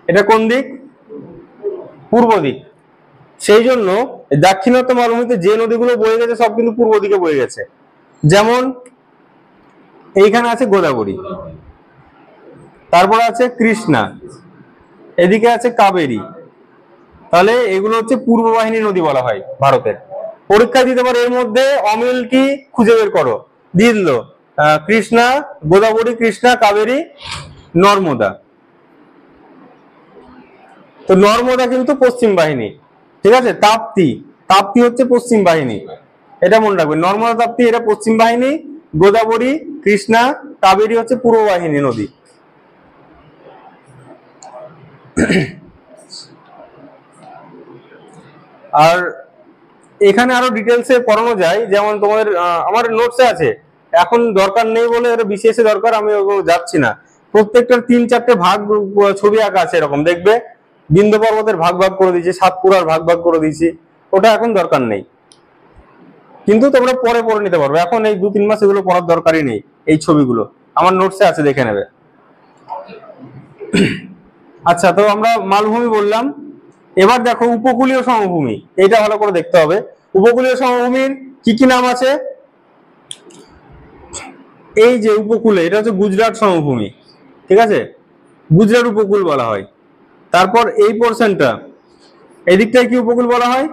এটা কোন দিক? পূর্ব দিক। সেই জন্য দাক্ষিণাত্য মালভূমিতে যে নদীগুলো বয়ে গেছে সব কিন্তু পূর্ব দিকে বয়ে গেছে। যেমন এইখানে আছে গোদাবরী, তারপরে আছে কৃষ্ণা, এদিকে আছে কাবেরী। তাহলে এগুলো হচ্ছে পূর্ব বাহিনী নদী বলা হয় ভারতের। পরীক্ষা দিতে পারে এর মধ্যে অমিল কি খুঁজে বের করো, দিয়ে দিল কৃষ্ণা, গোদাবরী, কৃষ্ণা, কাবেরী, নর্মদা। তো নর্মদা কিন্তু পশ্চিম বাহিনী। ঠিক আছে, তাপ্তি, তাপ্তি হচ্ছে পশ্চিম বাহিনী, এটা মনে রাখবে। নর্মদা, তাপ্তি এটা পশ্চিম বাহিনী, গোদাবরী, কৃষ্ণা, কাবেরী হচ্ছে পূর্ব বাহিনী নদী। আর এখানে আরো ডিটেলসে পড়ানো যায়, যেমন তোমাদের আমার নোটসে আছে, এখন দরকার নেই বলে এটা বিশেষ দরকার, আমি ওগুলো যাচ্ছি না। প্রত্যেকটার 3-4টে ভাগ ছবি আঁকা আছে, এরকম দেখবে। বিন্ধ্য পর্বতের ভাগ ভাগ করে দিয়েছি, সাতপুরার ভাগ ভাগ করে দিয়েছি, ওটা এখন দরকার নেই, কিন্তু তোমরা পরে পড়ে নিতে পারবে। এখন এই 2-3 মাস এগুলো পড়ার দরকারই নেই, এই ছবিগুলো আমার নোটসে আছে, দেখে নেবে। আচ্ছা, তো আমরা মালভূমি বললাম। এবার দেখো উপকূলীয় সমভূমি, এটা ভালো করে দেখতে হবে। উপকূলীয় সমভূমির কি কি নাম আছে? এই যে উপকূলে, এটা হচ্ছে গুজরাট সমভূমি। ঠিক আছে, গুজরাট উপকূল বলা হয়। তারপর এই পোর্শনটা, এই দিকটায় কি উপকূল বলা হয়?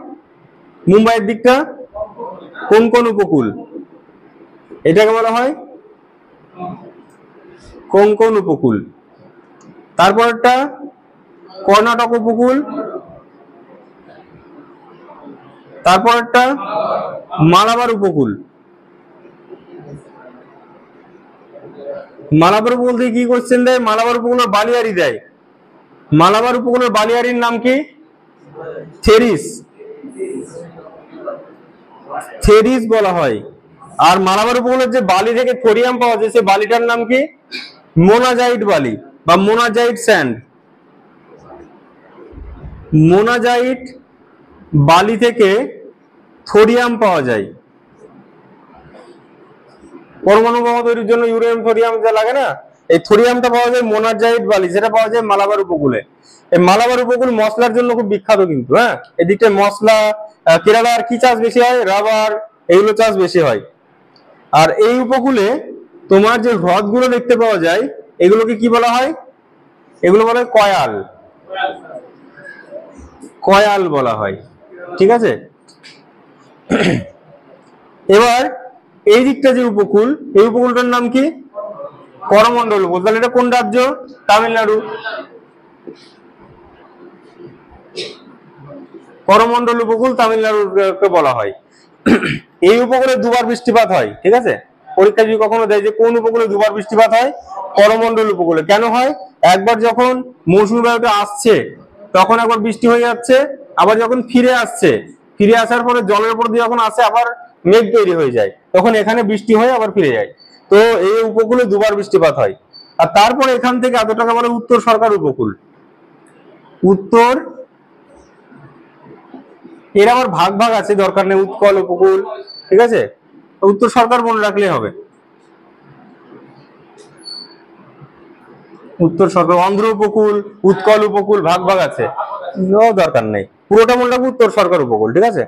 মুম্বাইয়ের দিকটা কোঙ্কণ উপকূল, এটাকে বলা হয় কোঙ্কণ উপকূল। তারপরটা কর্ণাটক উপকূল, তারপরটা মালাবার উপকূল। মালাবার উপকূল থেকে কি কোশ্চেন দেয়? মালাবার উপকূলের বালিয়ারি দেয়। মালাবার উপকূলের বালিয়ারির নাম কি? থেরিস, থেরিস বলা হয়। আর মালাবার উপকূলের যে বালি থেকে থোরিয়াম পাওয়া যায়, সেই বালিটার নাম কি? মোনাজাইট বালি বা মোনাজাইট স্যান্ড। মোনাজাইট বালি থেকে থোরিয়াম পাওয়া যায়। পরমাণু বোমা তৈরির জন্য ইউরেনিয়াম থোরিয়াম যা লাগে না, এই থোরিয়ামটা পাওয়া যায় মোনাজাইট বালি, যেটা পাওয়া যায় মালাবার উপকূলে। এই মালাবার উপকূল মশলার জন্য খুব বিখ্যাত কিন্তু। হ্যাঁ, এদিকে মশলা, কেরালার কি চাষ বেশি হয়? রাবার, এগুলো চাষ বেশি হয়। আর এই উপকূলে তোমার যে হ্রদগুলো দেখতে পাওয়া যায়, এগুলোকে কি বলা হয়? এগুলো বলা হয় কয়াল, কয়াল বলা হয়। ঠিক আছে, এবার এই দিকটা যে উপকূল, এই উপকূলটার নাম কি? করমন্ডল উপকূল। তাহলে এটা কোন রাজ্য? তামিলনাড়ু। করমন্ডল উপকূল তামিলনাড়ুকে বলা হয়। এই উপকূলে দুবার বৃষ্টিপাত হয়। ঠিক আছে, পরীক্ষা যদি কখনো দেয় যে কোন উপকূলে দুবার বৃষ্টিপাত হয়, করমন্ডল উপকূলে। কেন হয়? একবার যখন মৌসুমী বায়ুটা আসছে তখন একবার বৃষ্টি হয়ে যাচ্ছে, আবার যখন ফিরে আসছে, ফিরে আসার পরে জলের উপর দিয়ে যখন আসে আবার মেঘ তৈরি হয়ে যায়, তখন এখানে বৃষ্টি হয়ে আবার ফিরে যায়। তো এই উপকূলে দুবার বৃষ্টিপাত হয়। আর তারপরে এখান থেকে এতটাকে বলে উত্তর সরকার উপকূল। উত্তর, এর আবার ভাগ ভাগ আছে, দরকার নেই। উৎকল উপকূল, ঠিক আছে, উত্তর সরকার মনে রাখলেই হবে। উত্তর সরকার, অন্ধ্র উপকূল, উৎকল উপকূল, ভাগ ভাগ আছে, দরকার নেই, পুরোটা মনে রাখবো উত্তর সরকার উপকূল। ঠিক আছে,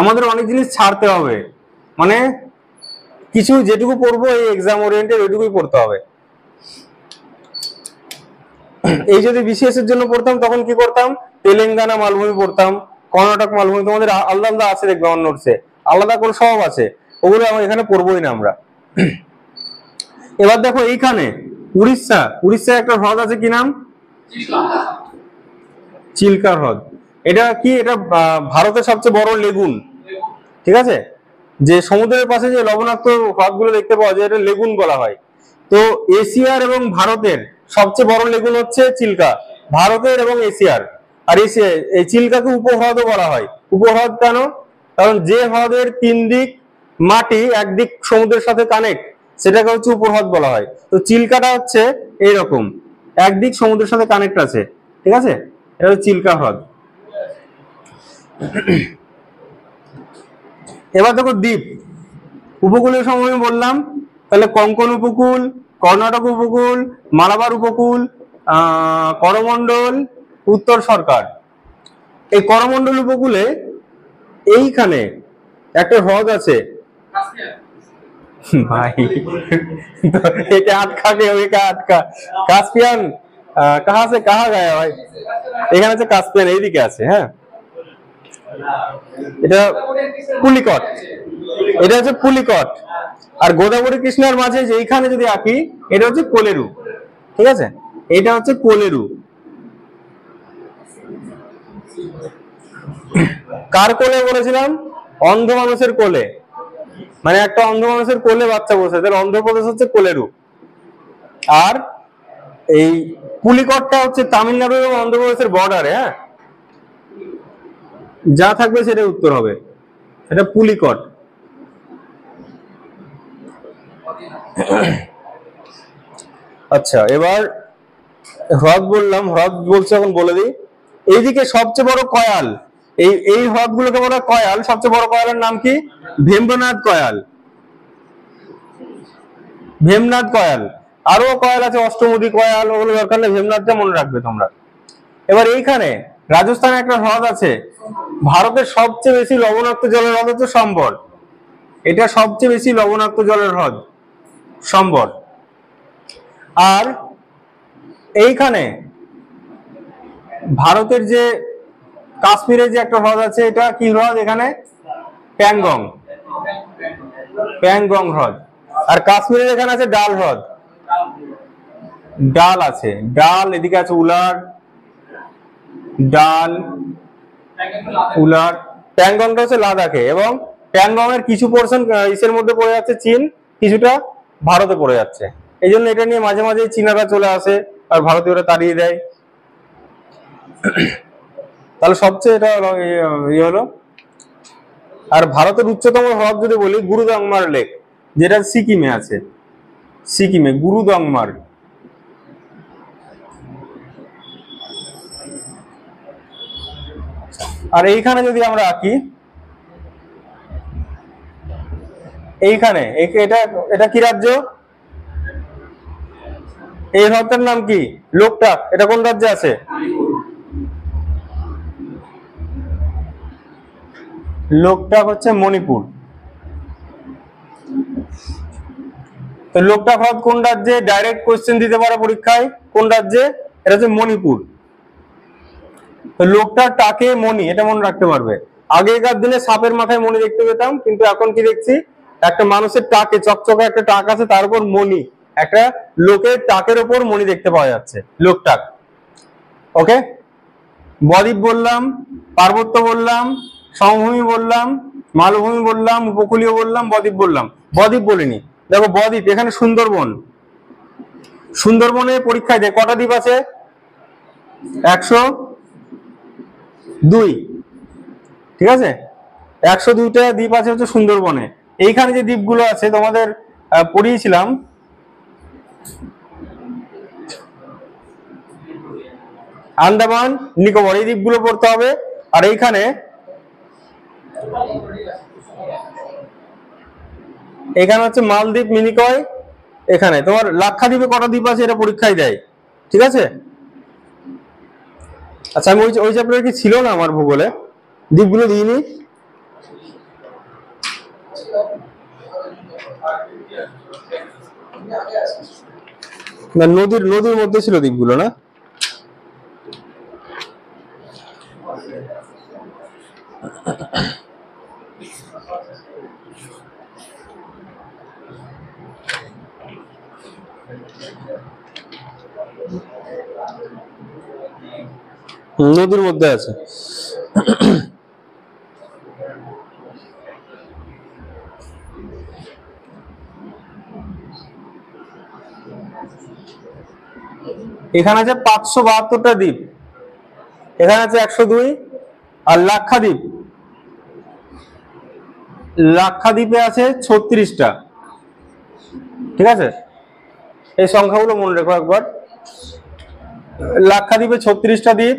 আমাদের অনেক জিনিস ছাড়তে হবে, মানে কিছু যেটুকু পড়বো এই এক্সাম ওরিয়েন্টেড ওইটুকুই পড়তে হবে। এই যদি বিসিএস এর জন্য পড়তাম তখন কি করতাম? তেলেঙ্গানা মালভূমি পড়তাম, কর্ণাটক মালভূমি, তোমাদের আলাদা আলাদা আছে দেখবে আমার নোটসে, আলাদা করে সব আছে, ওগুলো আমরা এখানে পড়বোই না আমরা। এবার দেখো এইখানে উড়িষ্যা, উড়িষ্যায় একটা হ্রদ আছে, কি নাম? চিল্কা হ্রদ। এটা কি? এটা ভারতের সবচেয়ে বড় লেগুন। ঠিক আছে, যে সমুদ্রের পাশে যে লবণাক্ত হ্রদগুলো দেখতে পাওয়া যায় এটা লেগুন বলা হয়। তো এশিয়ার এবং ভারতের সবচেয়ে বড় লেগুন হচ্ছে চিল্কা, ভারতের এবং এশিয়ার। আর এই চিল্কাকে উপহ্রদও বলা হয়। উপহ্রদ কেন? কারণ যে হ্রদের তিন দিক মাটি, একদিক সমুদ্রের সাথে কানেক্ট, সেটাকে হচ্ছে উপহ্রদ বলা হয়। তো চিল্কাটা হচ্ছে এইরকম, একদিক সমুদ্রের সাথে কানেক্ট আছে। ঠিক আছে, এটা হচ্ছে চিল্কা হ্রদ। এবার দেখো দ্বীপ। উপকূলীয় সমভূমি বললাম, তাহলে কোঙ্কণ উপকূল, কর্ণাটক উপকূল, মালাবার উপকূল, করমণ্ডল, উত্তর সরকার। এই করমণ্ডল উপকূলে এইখানে একটা হ্রদ আছে ভাই। একে আটকা কে, ওকে আটকা। কাস্পিয়ান কাহা সে কাহা গায়া ভাই? এখানে আছে কাস্পিয়ান, এইদিকে আছে। হ্যাঁ, এটা পুলিকট, এটা হচ্ছে পুলিকট। আর গোদাবরী কৃষ্ণার মাঝে যে এইখানে যদি আঁকি, এটা হচ্ছে কোলেরু। ঠিক আছে, এটা হচ্ছে কোলেরু। কার কোলে বলেছিলাম? অন্ধ মানুষের কোলে, মানে একটা অন্ধ মানুষের কোলে বাচ্চা বসে, তাহলে অন্ধ্রপ্রদেশ হচ্ছে কোলেরু। আর এই পুলিকটটা হচ্ছে তামিলনাড়ু এবং অন্ধ্রপ্রদেশের বর্ডারে। হ্যাঁ, যা থাকবে সেটা উত্তর হবে, এটা পুলিকট। আচ্ছা, এবার হ্রদ বললাম, হ্রদ বলছে, এখন বলে দিই। এইদিকে সবচেয়ে বড় কয়াল, এই এই হ্রদগুলোকে বলা হয় কয়াল। সবচেয়ে বড় কয়ালের নাম কি? ভেম্বনাথ কয়াল, ভেমনাথ কয়াল। আরো কয়াল আছে, অষ্টমুদি কয়াল, ওগুলো দরকার নেই, ভেমনাথটা মনে রাখবে তোমরা। এবার এইখানে রাজস্থানে একটা হ্রদ আছে, ভারতের সবচেয়ে বেশি লবণাক্ত জলের হ্রদ হচ্ছে সম্বর। এটা সবচেয়ে বেশি লবণাক্ত জলের হ্রদ, সম্বর। আর এইখানে ভারতের যে কাশ্মীরে যে একটা হ্রদ আছে, এটা কি হ্রদ? এখানে প্যাংগং, প্যাংগং হ্রদ। আর কাশ্মীরের এখানে আছে ডাল হ্রদ, ডাল আছে, ডাল। এদিকে আছে উলার, ডাল, উলার। প্যাংগংটা হচ্ছে লাদাখে, এবং প্যাংগং এর কিছু পোর্শন ইসের মধ্যে পড়ে যাচ্ছে চীন, কিছুটা ভারতে পড়ে যাচ্ছে। এই জন্য এটা নিয়ে মাঝে মাঝে চীনারা চলে আসে আর ভারতীয়রা তাড়িয়ে দেয়। তাহলে সবচেয়ে এটা ইয়ে হলো। আর ভারতের উচ্চতম হ্রদ যদি বলি, গুরুদংমার লেক, যেটা সিকিমে আছে, সিকিমে গুরুদংমার। আর এইখানে যদি আমরা আঁকি, এইখানে এটা এটা কি রাজ্য? এই হ্রদটার নাম কি? লোকটাক। এটা কোন রাজ্যে আছে? লোকটাক হচ্ছে মণিপুর। তো লোকটাক হ্রদ কোন রাজ্যে? ডাইরেক্ট কোশ্চেন দিতে পারে পরীক্ষায়, কোন রাজ্যে? এটা হচ্ছে মণিপুর। তো লোকটাক টাকে মণি, এটা মনে রাখতে পারবে। আগেকার দিনে সাপের মাথায় মণি দেখতে পেতাম, কিন্তু এখন কি দেখছি? একটা মানুষের টাকে, চকচকে একটা টাক আছে, তার উপর মণি, একটা লোকের টাকের উপর মণি দেখতে পাওয়া যাচ্ছে, লোকটাক। ওকে, বদ্বীপ বললাম, পার্বত্য বললাম, সমভূমি বললাম, মালভূমি বললাম, উপকূলীয় বললাম, বদ্বীপ বললাম। বদ্বীপ বলিনি। দেখো বদ্বীপ, এখানে সুন্দরবন, সুন্দরবনে পরীক্ষায় দেয় কটা দ্বীপ আছে? 102। ঠিক আছে, 102টা দ্বীপ আছে হচ্ছে সুন্দরবনে। এইখানে যে দ্বীপগুলো আছে তোমাদের পড়িয়েছিলাম, আন্দামান, নিকোবর, এই দ্বীপগুলো পড়তে হবে। আর এইখানে এখানে হচ্ছে মালদ্বীপ, মিনিকয়। এখানে তোমার লাক্ষাদ্বীপে কটা দ্বীপ আছে এটা পরীক্ষায় দেয়। ঠিক আছে, আচ্ছা, আমি ওই চ্যাপ্টারে কি ছিল না আমার ভূগোলে, দ্বীপগুলো দিইনি। না, নদীর নদীর মধ্যে ছিল দ্বীপগুলো, না? নদীর মধ্যে আছে। এখানে আছে 572টা দ্বীপ, এখানে আছে 102, আর লাক্ষাদ্বীপ, লাক্ষাদ্বীপে আছে 36টা। ঠিক আছে, এই সংখ্যাগুলো মনে রেখো একবার। লাক্ষাদ্বীপে 36টা দ্বীপ,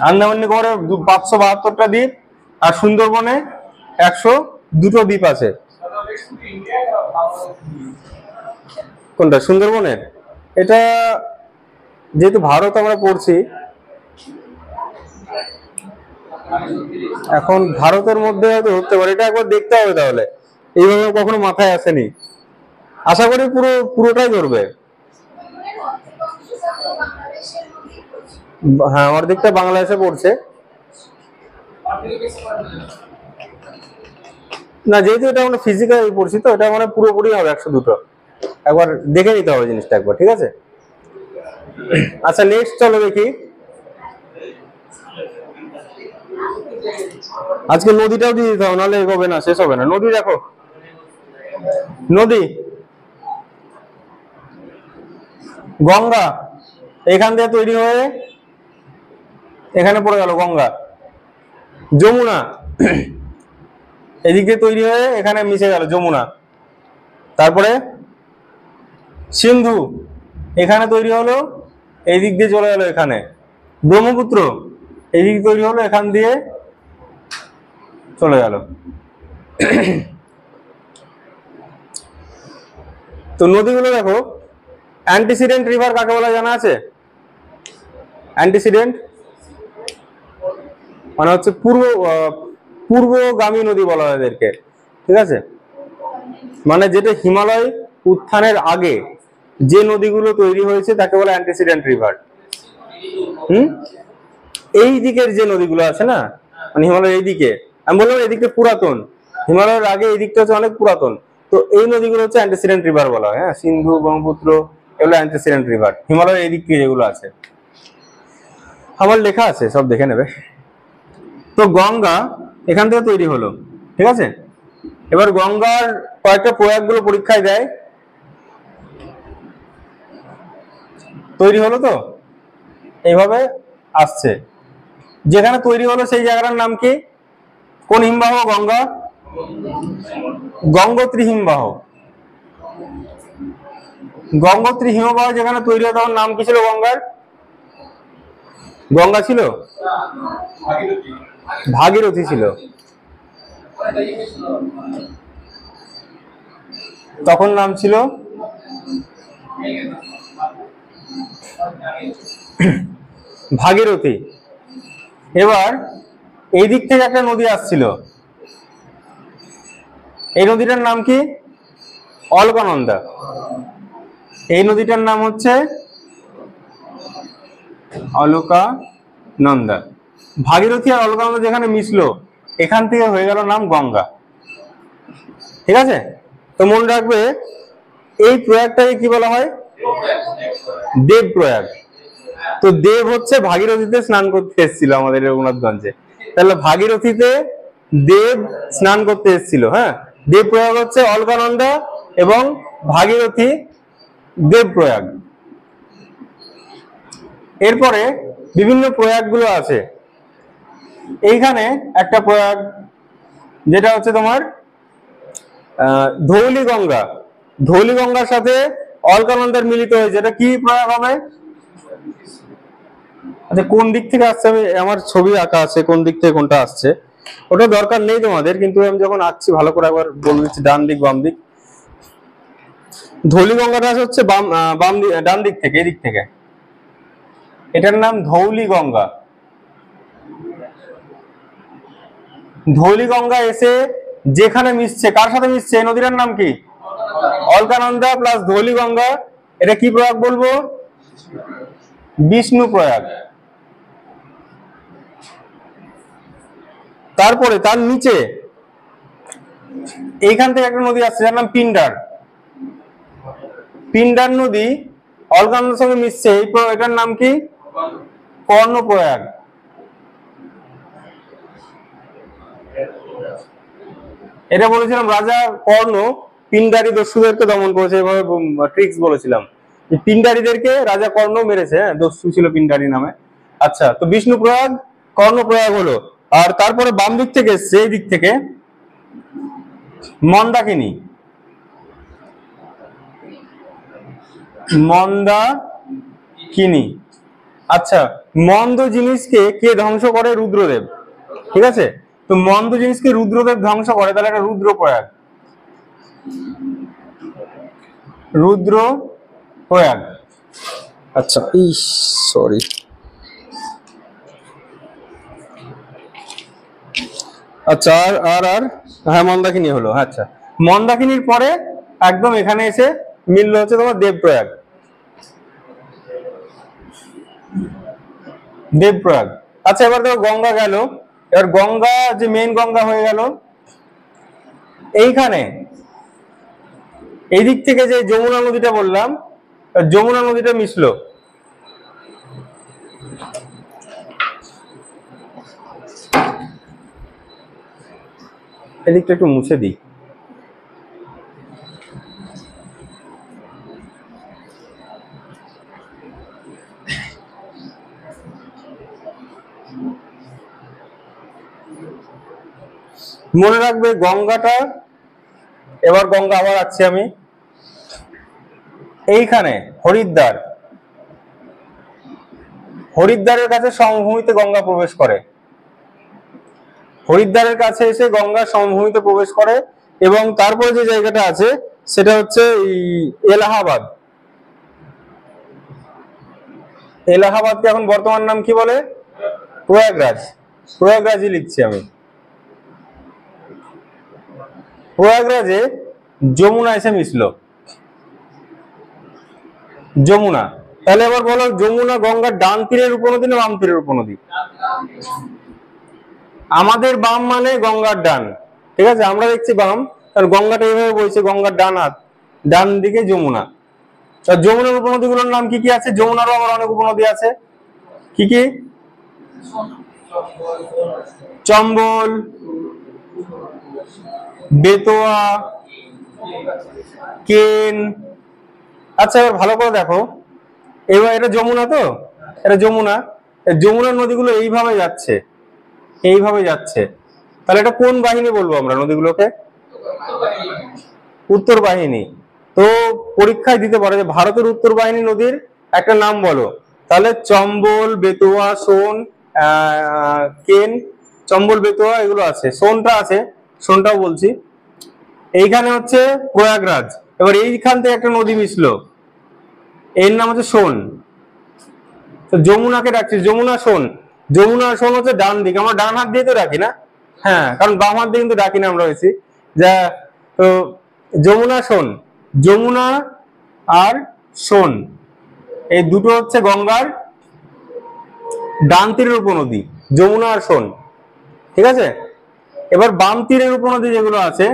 আন্দামান নিকোবরে 572টা দ্বীপ, আর সুন্দরবনে 102টো দ্বীপ আছে। কোনটা সুন্দরবনের? এটা যেহেতু ভারত আমরা পড়ছি, এখন ভারতের মধ্যে হয়তো হতে পারে, এটা একবার দেখতে হবে তাহলে, এইভাবে কখনো মাথায় আসেনি। আশা করি পুরোটাই ধরবে। হ্যাঁ, অর্ধেকটা বাংলাদেশে পড়ছে না, যেহেতু এটা আমরা ফিজিক্যাল পড়ছি তো এটা মানে পুরোপুরি হবে 102টো। একবার দেখে নিতে হবে জিনিসটা একবার, ঠিক আছে? আচ্ছা, নেক্সট চলো দেখি। আজকে নদীটাও দিয়ে দিতে হবে, নাহলে এগোবে না, শেষ হবে না। নদী দেখো, নদী গঙ্গা এখান থেকে তৈরি হয়ে এখানে পড়ে গেল গঙ্গা। যমুনা এদিক দিয়ে তৈরি হয়ে এখানে মিশে গেল যমুনা। তারপরে সিন্ধু এখানে তৈরি হলো, এই দিক দিয়ে চলে গেল এখানে। ব্রহ্মপুত্র এদিক তৈরি হলো, এখান দিয়ে চলে গেল। তো নদীগুলো দেখো, অ্যান্টিসিডেন্ট রিভার কাকে বলা জানা আছে? অ্যান্টিসিডেন্ট মানে হচ্ছে পূর্বগামী নদী বলা হয় এদেরকে, ঠিক আছে? মানে যেটা হিমালয় উত্থানের আগে যে নদীগুলো তৈরি হয়েছে তাকে বলে অ্যান্টিসিডেন্ট রিভার। এই দিকের যে নদীগুলো আছে না, মানে হিমালয়ের এই দিকে, আমি বললাম এই দিকটা পুরাতন, হিমালয়ের আগে এই দিকটা হচ্ছে অনেক পুরাতন, তো এই নদীগুলো হচ্ছে অ্যান্টিসিডেন্ট রিভার বলা হয়। হ্যাঁ, সিন্ধু, ব্রহ্মপুত্র এগুলো অ্যান্টিসিডেন্ট রিভার, হিমালয়ের এই দিক থেকে যেগুলো আছে। আমার লেখা আছে, সব দেখে নেবে। তো গঙ্গা এখান থেকে তৈরি হলো, ঠিক আছে? এবার গঙ্গার কয়েকটা প্রয়াগগুলো পরীক্ষায় দেয়, তৈরি হলো তো এইভাবে আসছে। যেখানে তৈরি হলো সেই জায়গাটার নাম কি? কোন হিমবাহ? গঙ্গা, গঙ্গোত্রী হিমবাহ। গঙ্গোত্রী হিমবাহ যেখানে তৈরি হতো তখন নাম কি ছিল গঙ্গার? গঙ্গা ছিল, ভাগীরথী ছিল। তখন নাম ছিল ভাগীরথী। এবার এই দিক থেকে একটা নদী আসছিল, এই নদীটার নাম কি? অলকানন্দা। এই নদীটার নাম হচ্ছে অলকানন্দা। ভাগীরথী আর অলকানন্দা যেখানে মিশলো, এখান থেকে হয়ে গেল নাম গঙ্গা, ঠিক আছে? তো মনে রাখবে এই প্রয়াগটাকে কি বলা হয়? দেব প্রয়াগ। তো দেব হচ্ছে ভাগীরথীতে স্নান করতে এসেছিল আমাদের রঘুনাথগঞ্জে, তাহলে ভাগীরথীতে দেব স্নান করতে এসেছিল। হ্যাঁ, দেব প্রয়াগ হচ্ছে অলকানন্দা এবং ভাগীরথী দেব প্রয়াগ। এরপরে বিভিন্ন প্রয়াগগুলো আছে। এইখানে একটা প্রয়াগ যেটা হচ্ছে তোমার ধৌলি গঙ্গা, ধৌলি গঙ্গার সাথে অলকানন্দার মিলিত হয়েছে, এটা কি প্রয়াগ হবে? আচ্ছা, কোন দিক থেকে আসছে, আমি আমার ছবি আঁকা আছে কোন দিক থেকে কোনটা আসছে, ওটা দরকার নেই তোমাদের, কিন্তু আমি যখন আঁকছি ভালো করে একবার বলে দিচ্ছি, ডান দিক বাম দিক। ধৌলি গঙ্গাটা হচ্ছে ডান দিক থেকে, এদিক থেকে, এটার নাম ধৌলি গঙ্গা। ধৌলি গঙ্গা এসে যেখানে মিশছে, কার সাথে মিশছে? এই নদীটার নাম কি? অলকানন্দা প্লাস ধৌলি গঙ্গা, এটা কি প্রয়াগ বলবো? বিষ্ণু প্রয়াগ। তারপরে তার নিচে এইখান থেকে একটা নদী আসছে যার নাম পিন্ডার। পিন্ডার নদী অলকানন্দার সঙ্গে মিশছে, এটার নাম কি? কর্ণপ্রয়াগ। এটা বলেছিলাম রাজা কর্ণ পিণ্ডারী দস্যুদেরকে দমন করেছে, এভাবে ট্রিক্স বলেছিলাম যে পিণ্ডারীদেরকে রাজা কর্ণ মেরেছে, হ্যাঁ দস্যু ছিল পিণ্ডারী নামে। আচ্ছা, তো বিষ্ণুপ্রয়াগ কর্ণপ্রয়াগ হলো। আর তারপরে বাম দিক থেকে এসছে, এই দিক থেকে মন্দাকিনী। মন্দাকিনী। আচ্ছা, মন্দ জিনিসকে কে ধ্বংস করে? রুদ্রদেব। ঠিক আছে, তো মন্দ জিনিসকে রুদ্রদেব ধ্বংস করে, তাহলে এটা রুদ্রপ্রয়াগ। রুদ্রপ্রয়াগ। আচ্ছা, সরি। আচ্ছা, আর আর হ্যাঁ মন্দাকিনী হলো। আচ্ছা, মন্দাকিনীর পরে একদম এখানে এসে মিলল হচ্ছে তোমার দেবপ্রয়াগ। দেবপ্রয়াগ। আচ্ছা, এবার দেখো গঙ্গা গেল। এবার গঙ্গা যে মেন গঙ্গা হয়ে গেল এইখানে, এই দিক থেকে যে যমুনা নদীটা বললাম, যমুনা নদীটা মিশলো। এদিকটা একটু মুছে দিই। মনে রাখবে গঙ্গাটা, এবার গঙ্গা আবার আসছি আমি, এইখানে হরিদ্বার, হরিদ্বারের কাছে সমভূমিতে গঙ্গা প্রবেশ করে। হরিদ্বারের কাছে এসে গঙ্গা সমভূমিতে প্রবেশ করে, এবং তারপরে যে জায়গাটা আছে সেটা হচ্ছে এলাহাবাদ। এলাহাবাদকে এখন বর্তমান নাম কি বলে? প্রয়াগরাজ। প্রয়াগরাজই লিখছি আমি। প্রয়াগরাজে যমুনা এসে মিশলো। যমুনা। তাহলে এবার বলো, যমুনা গঙ্গার ডান তীরের উপনদী না বাম তীরের উপনদী? আমাদের বাম মানে গঙ্গার ডান, ঠিক আছে, আমরা দেখছি বাম, কারণ গঙ্গাটা এইভাবে বইছে, গঙ্গার ডান হাত, ডান দিকে যমুনা। যমুনার উপনদীগুলোর নাম কি কি আছে? যমুনারও আবার অনেক উপনদী আছে। কি কি? চম্বল, বেতোয়া, কেন। আচ্ছা, এবার ভালো করে দেখো, এবার এটা যমুনা, তো এটা যমুনা, যমুনার নদীগুলো এইভাবে যাচ্ছে, এইভাবে যাচ্ছে। তাহলে এটা কোন বাহিনী বলবো আমরা নদীগুলোকে? উত্তর বাহিনী। তো পরীক্ষায় দিতে পারে যে ভারতের উত্তর বাহিনী নদীর একটা নাম বলো, তাহলে চম্বল, বেতোয়া, সোন, কেন, চম্বল, বেতোয়া এগুলো আছে, সোনটা আছে, সোনটাও বলছি। এইখানে হচ্ছে প্রয়াগরাজ। এবার এইখান থেকে একটা নদী মিশলো, এর নাম হচ্ছে সোন। তো যমুনাকে ডাকছি যমুনা সোন। যমুনা সোন হচ্ছে ডান দিক, আমরা ডান হাত দিয়ে তো ডাকি না, হ্যাঁ, কারণ বাম হাত দিয়ে কিন্তু ডাকি না আমরা হয়েছি যা। তো যমুনা সোন, যমুনা আর সোন এই দুটো হচ্ছে গঙ্গার ডান তীরের উপনদী, যমুনা আর সোন। ঠিক আছে, এবার বাম তীরের উপনদী যেগুলো আছে,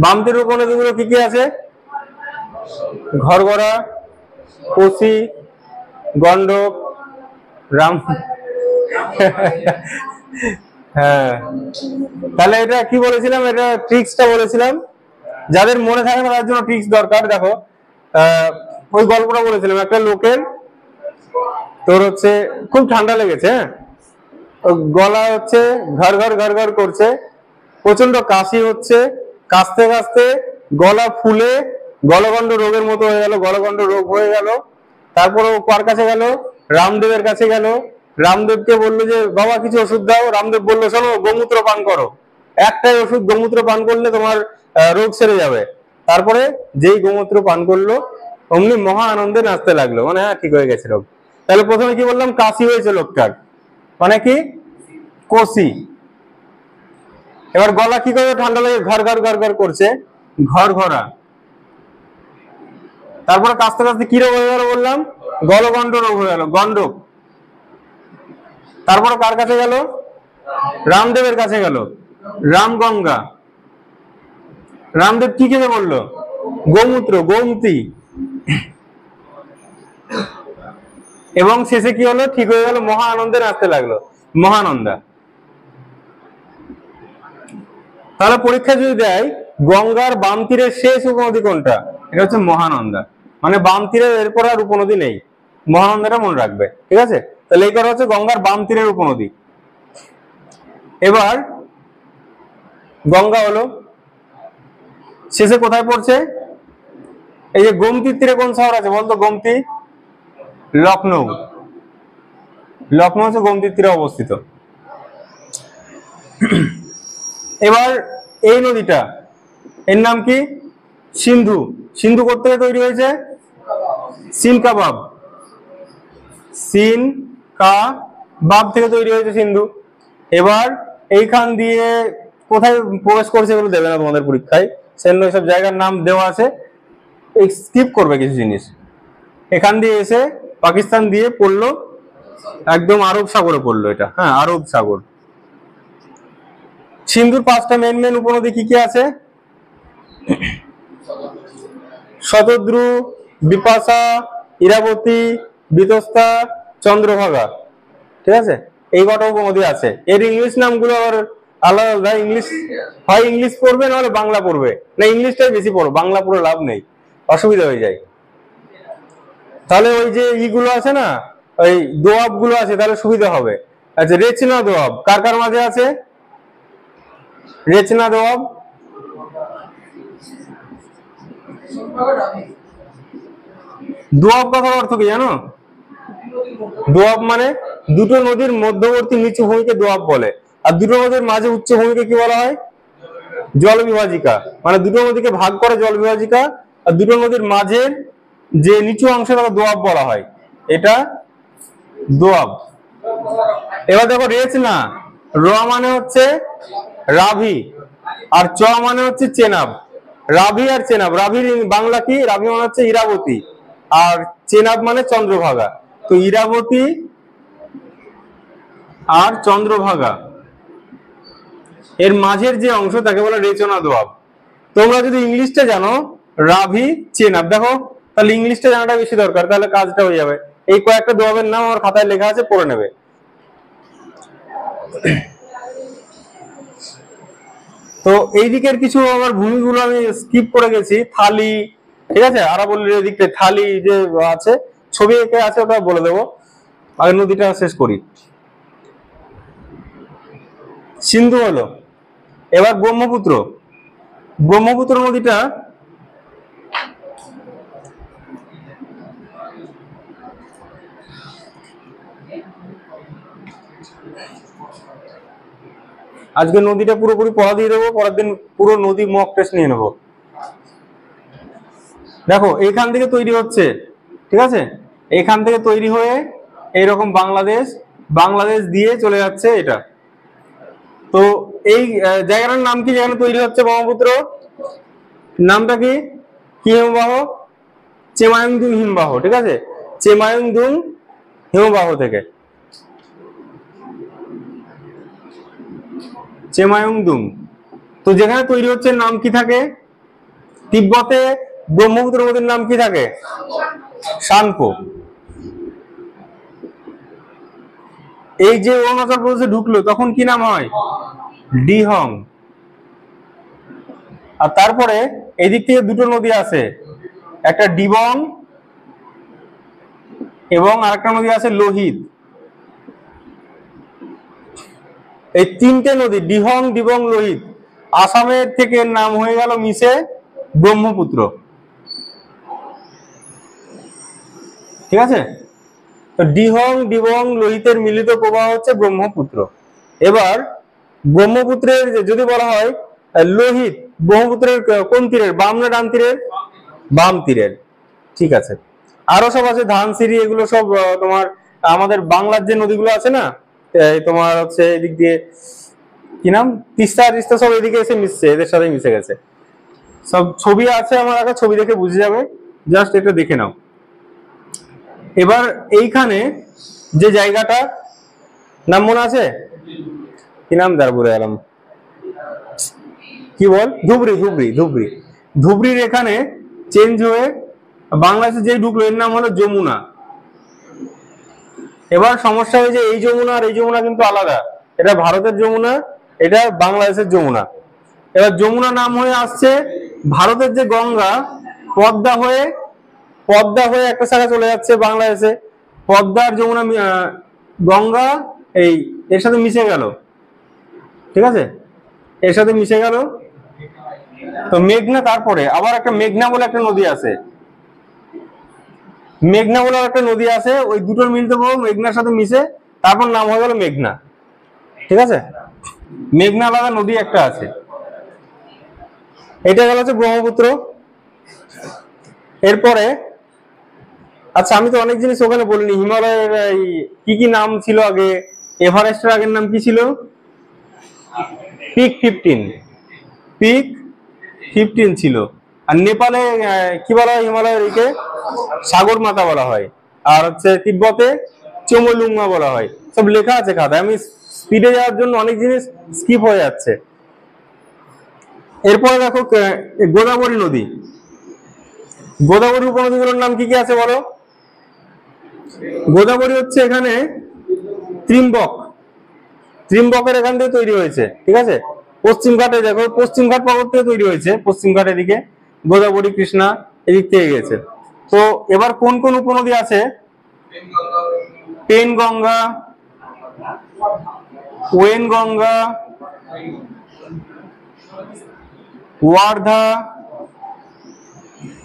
বাম তীরের উপনদী গুলো কি কি আছে? ঘরগড়া, কোসি, গন্ডক, রাম। হ্যাঁ, তাহলে এটা কি বলেছিলাম? এটা ট্রিক্সটা বলেছিলাম, যাদের মনে থাকে না তার জন্য ট্রিক্স দরকার। দেখো, ওই গল্পটা বলেছিলাম, একটা লোকের তোর হচ্ছে খুব ঠান্ডা লেগেছে, হ্যাঁ, গলা হচ্ছে ঘর ঘর ঘর ঘর করছে, প্রচন্ড কাশি হচ্ছে, কাশতে কাশতে গলা ফুলে গলগণ্ড রোগের মতো হয়ে গেল, গলগণ্ড রোগ হয়ে গেল। তারপর ও কার কাছে গেল? রামদেবের কাছে গেল। রামদেবকে বললো যে বাবা কিছু ওষুধ দাও। রামদেব বললো শোনো, গোমূত্র পান করো, একটাই ওষুধ, গোমূত্র পান করলে তোমার রোগ সেরে যাবে। তারপরে যেই গোমূত্র পান করলো অমনি মহা আনন্দে নাচতে লাগলো, মানে হ্যাঁ ঠিক হয়ে গেছে রোগ। তাহলে প্রথমে কি বললাম? কাশি হয়েছে লোকটার, মানে কি? কষি। এবার গলা কি করে ঠান্ডা লাগে? ঘর ঘর ঘর ঘর করছে, ঘর ঘরা। তারপরে কাশতে কাশতে কি রোগ হয়ে গেল বললাম? গলগণ্ড রোগ হয়ে গেল, গন্ডক। তারপরে কার কাছে গেল? রামদেবের কাছে গেল, রামগঙ্গা। রামদেব কি খেতে বললো? গোমূত্র, গোমতী। এবং শেষে কি হলো, ঠিক হয়ে গেল, মহা আনন্দে নাচতে লাগলো, মহানন্দা। তাহলে পরীক্ষা যদি দেয় গঙ্গার বাম তীরের শেষ উপনদী কোনটা, এটা হচ্ছে মহানন্দা। মানে বাম তীরের এরপর আর উপনদী নেই, মহানন্দাটা মনে রাখবে, ঠিক আছে। তাহলে এই করা হচ্ছে গঙ্গার বাম তীরের উপনদী। এবার গঙ্গা হলো, শেষে কোথায় পড়ছে, এই যে গোমতীর তীরে কোন শহর আছে বলতো, গোমতী, লখনৌ। লখনৌ হচ্ছে গোমতীর তীরে অবস্থিত। এবার এই নদীটা, এর নাম কি, সিন্ধু। সিন্ধু কোথা থেকে তৈরি হয়েছে, সিন কাবাব, সিন কাবাব থেকে তৈরি হয়েছে সিন্ধু। এবার এইখান দিয়ে কোথায় প্রবেশ করছে এগুলো দেবে না তোমাদের পরীক্ষায়, সেজন্য এইসব জায়গার নাম দেওয়া আছে, স্কিপ করবে কিছু জিনিস। এখান দিয়ে এসে পাকিস্তান দিয়ে পড়লো, একদম আরব সাগরে পড়লো এটা, হ্যাঁ আরব সাগর। সিন্ধুর 5টা মেন মেন উপনদী কি কি আছে, শতদ্রু, বিপাশা, ইরাবতী, বিতস্তা, চন্দ্রভাগা, ঠিক আছে। এই কটা উপনদী আছে। এর ইংলিশ নামগুলো আবার আলাদা আলাদা, ইংলিশ হয় ইংলিশ পড়বে নাহলে বাংলা পড়বে, না ইংলিশটাই বেশি পড়ো, বাংলা পড়ে লাভ নেই, অসুবিধা হয়ে যায়। তাহলে ওই যে ইগুলো আছে না, ওই দোয়াব গুলো আছে, তাহলে সুবিধা হবে। আচ্ছা, রেচনা দোয়াব কার কার মাঝে আছে, রেচনা দোয়াব, দোয়াব কথার অর্থ কি জানো, দোয়াব মানে দুটো নদীর মধ্যবর্তী নিচু ভূমিকে দোয়াব বলে, আর দুটো নদীর মাঝে উচ্চ ভূমিকে কি বলা হয়, জল বিভাজিকা। মানে দুটো নদীকে ভাগ করে জল বিভাজিকা, আর দুটো নদীর মাঝের যে নিচু অংশ তাকে দোয়াব বলা হয়, এটা দোয়াব। এবার দেখো রেচনা, র মানে হচ্ছে রাভি, আর চ মানে হচ্ছে চেনাব। রাভি আর চেনাব, রাভির বাংলা কি, রাভি মানে হচ্ছে ইরাবতী, আর চেনাব মানে চন্দ্রভাগা। তো ইরাবতী আর চন্দ্রভাগা এর মাঝের যে অংশ তাকে বলে রেচনা দোয়াব। তোমরা যদি ইংলিশটা জানো, রাভি, চেনাব, দেখো তাহলে ইংলিশটা জানাটা বেশি দরকার, তাহলে কাজটা হয়ে যাবে। এই কয়েকটা দোয়াবের নাম আমার খাতায় লেখা আছে, পড়ে নেবে। তো এই দিকের কিছু আমার ভূমিগুলো আমি স্কিপ করে গেছি, থালি, ঠিক আছে, আরাবল্লীর এদিকে থালি যে আছে, ছবি এঁকে আছে, ওটা বলে দেবো। আগে নদীটা শেষ করি। সিন্ধু হলো, এবার ব্রহ্মপুত্র। ব্রহ্মপুত্র নদীটা আজকে নদীটা পুরোপুরি পড়া দিয়ে দেবো, পরের দিন পুরো নদী মক টেস্ট নিয়ে নেবো। দেখো এইখান থেকে তৈরি হচ্ছে, ঠিক আছে, এইখান থেকে তৈরি হয়ে এইরকম বাংলাদেশ, বাংলাদেশ দিয়ে চলে যাচ্ছে এটা। তো এই জায়গাটার নাম কি, যেখানে তৈরি হচ্ছে ব্রহ্মপুত্র, নামটা কি, কি হিমবাহ, চেমায়ংদুং হিমবাহ, ঠিক আছে, চেমায়ংদুং হিমবাহ থেকে, চেমায়ংদুং। তো যেখানে তৈরি হচ্ছে নাম কি থাকে, তিব্বতে ব্রহ্মপুত্র নদীর নাম কি থাকে, শানপো। এই যে অরুণাচল প্রদেশে ঢুকলো তখন কি নাম হয়, ডিহং। আর তারপরে এদিক থেকে দুটো নদী আছে, একটা ডিবং এবং আরেকটা নদী আছে লোহিত। এই তিনটে নদী ডিহং, ডিবং, লোহিত, আসামের থেকে নাম হয়ে গেল মিশে ব্রহ্মপুত্র, ঠিক আছে। তো ডিহং, ডিবং, লোহিতের মিলিত প্রবাহ হচ্ছে ব্রহ্মপুত্র। এবার ব্রহ্মপুত্রের যদি বলা হয় লোহিত, ব্রহ্মপুত্রের কোন তীরের, বাম না ডান তীরের, বাম তীরের, ঠিক আছে। আরো সব আছে, ধানসিঁড়ি, এগুলো সব তোমার আমাদের বাংলার যে নদীগুলো আছে না, তোমার হচ্ছে এদিক দিয়ে কি নাম, তিস্তা তিস্তা, সব এদিকে এসে মিশছে, এদের সাথে মিশে গেছে। সব ছবি আছে আমার কাছে, ছবি দেখে বুঝে যাবে, জাস্ট এটা দেখে নাও। এবার এইখানে যে জায়গাটা নাম মনে আছে, কি নাম, দাঁড় বলে গেলাম, কি বল, ধুবড়ি, ধুবড়ি, ধুবড়ি, ধুবড়ির এখানে চেঞ্জ হয়ে বাংলাদেশে যেই ঢুকলো এর নাম হলো যমুনা। এবার সমস্যা হয়েছে এই যমুনা আর এই যমুনা কিন্তু আলাদা, এটা ভারতের যমুনা, এটা বাংলাদেশের যমুনা। এবার যমুনা নাম হয়ে আসছে ভারতের যে গঙ্গা পদ্মা হয়ে, পদ্মা হয়ে একটা শাখা চলে যাচ্ছে বাংলাদেশে, পদ্মা আর যমুনা গঙ্গা এই এর সাথে মিশে গেল, ঠিক আছে, এর সাথে মিশে গেল। তো মেঘনা, তারপরে আবার একটা মেঘনা বলে একটা নদী আছে, মেঘনা বলে একটা নদী আছে, ওই দুটোর মিলতে পারবো মেঘনার সাথে মিশে, তারপর নাম হয়ে গেল মেঘনা, ঠিক আছে। মেঘনা আলাদা নদী একটা আছে। এটা গেল হচ্ছে ব্রহ্মপুত্র। এরপরে আচ্ছা আমি তো অনেক জিনিস ওখানে বলিনি, হিমালয়ের কি কি নাম ছিল আগে, এভারেস্টের আগের নাম কি ছিল? পিক 15, পিক 15 ছিল। আর নেপালে কি বলা হয় হিমালয়ের একে? সাগর মাথা বলা হয়। আর হচ্ছে তিব্বতে চোমলুংমা বলা হয়। সব লেখা আছে খাতায়, আমি স্পিডে যাওয়ার জন্য অনেক জিনিস স্কিপ হয়ে যাচ্ছে। এরপরে দেখো গোদাবরী নদী, গোদাবরী উপনদীগুলোর নাম কি কি আছে বলো? গোদাবরী হচ্ছে এখানে ত্রিম্বক, ত্রিম্বকের এখান থেকে তৈরি হয়েছে, ঠিক আছে। পশ্চিম ঘাটে দেখো, পশ্চিম ঘাট পর্বত থেকে তৈরি হয়েছে, পশ্চিম ঘাটের দিকে গোদাবরী কৃষ্ণা এদিক থেকে গেছে। তো এবার কোন কোন উপনদী আছে? পেন গঙ্গা, ওয়েন গঙ্গা, ওয়ার্ধা,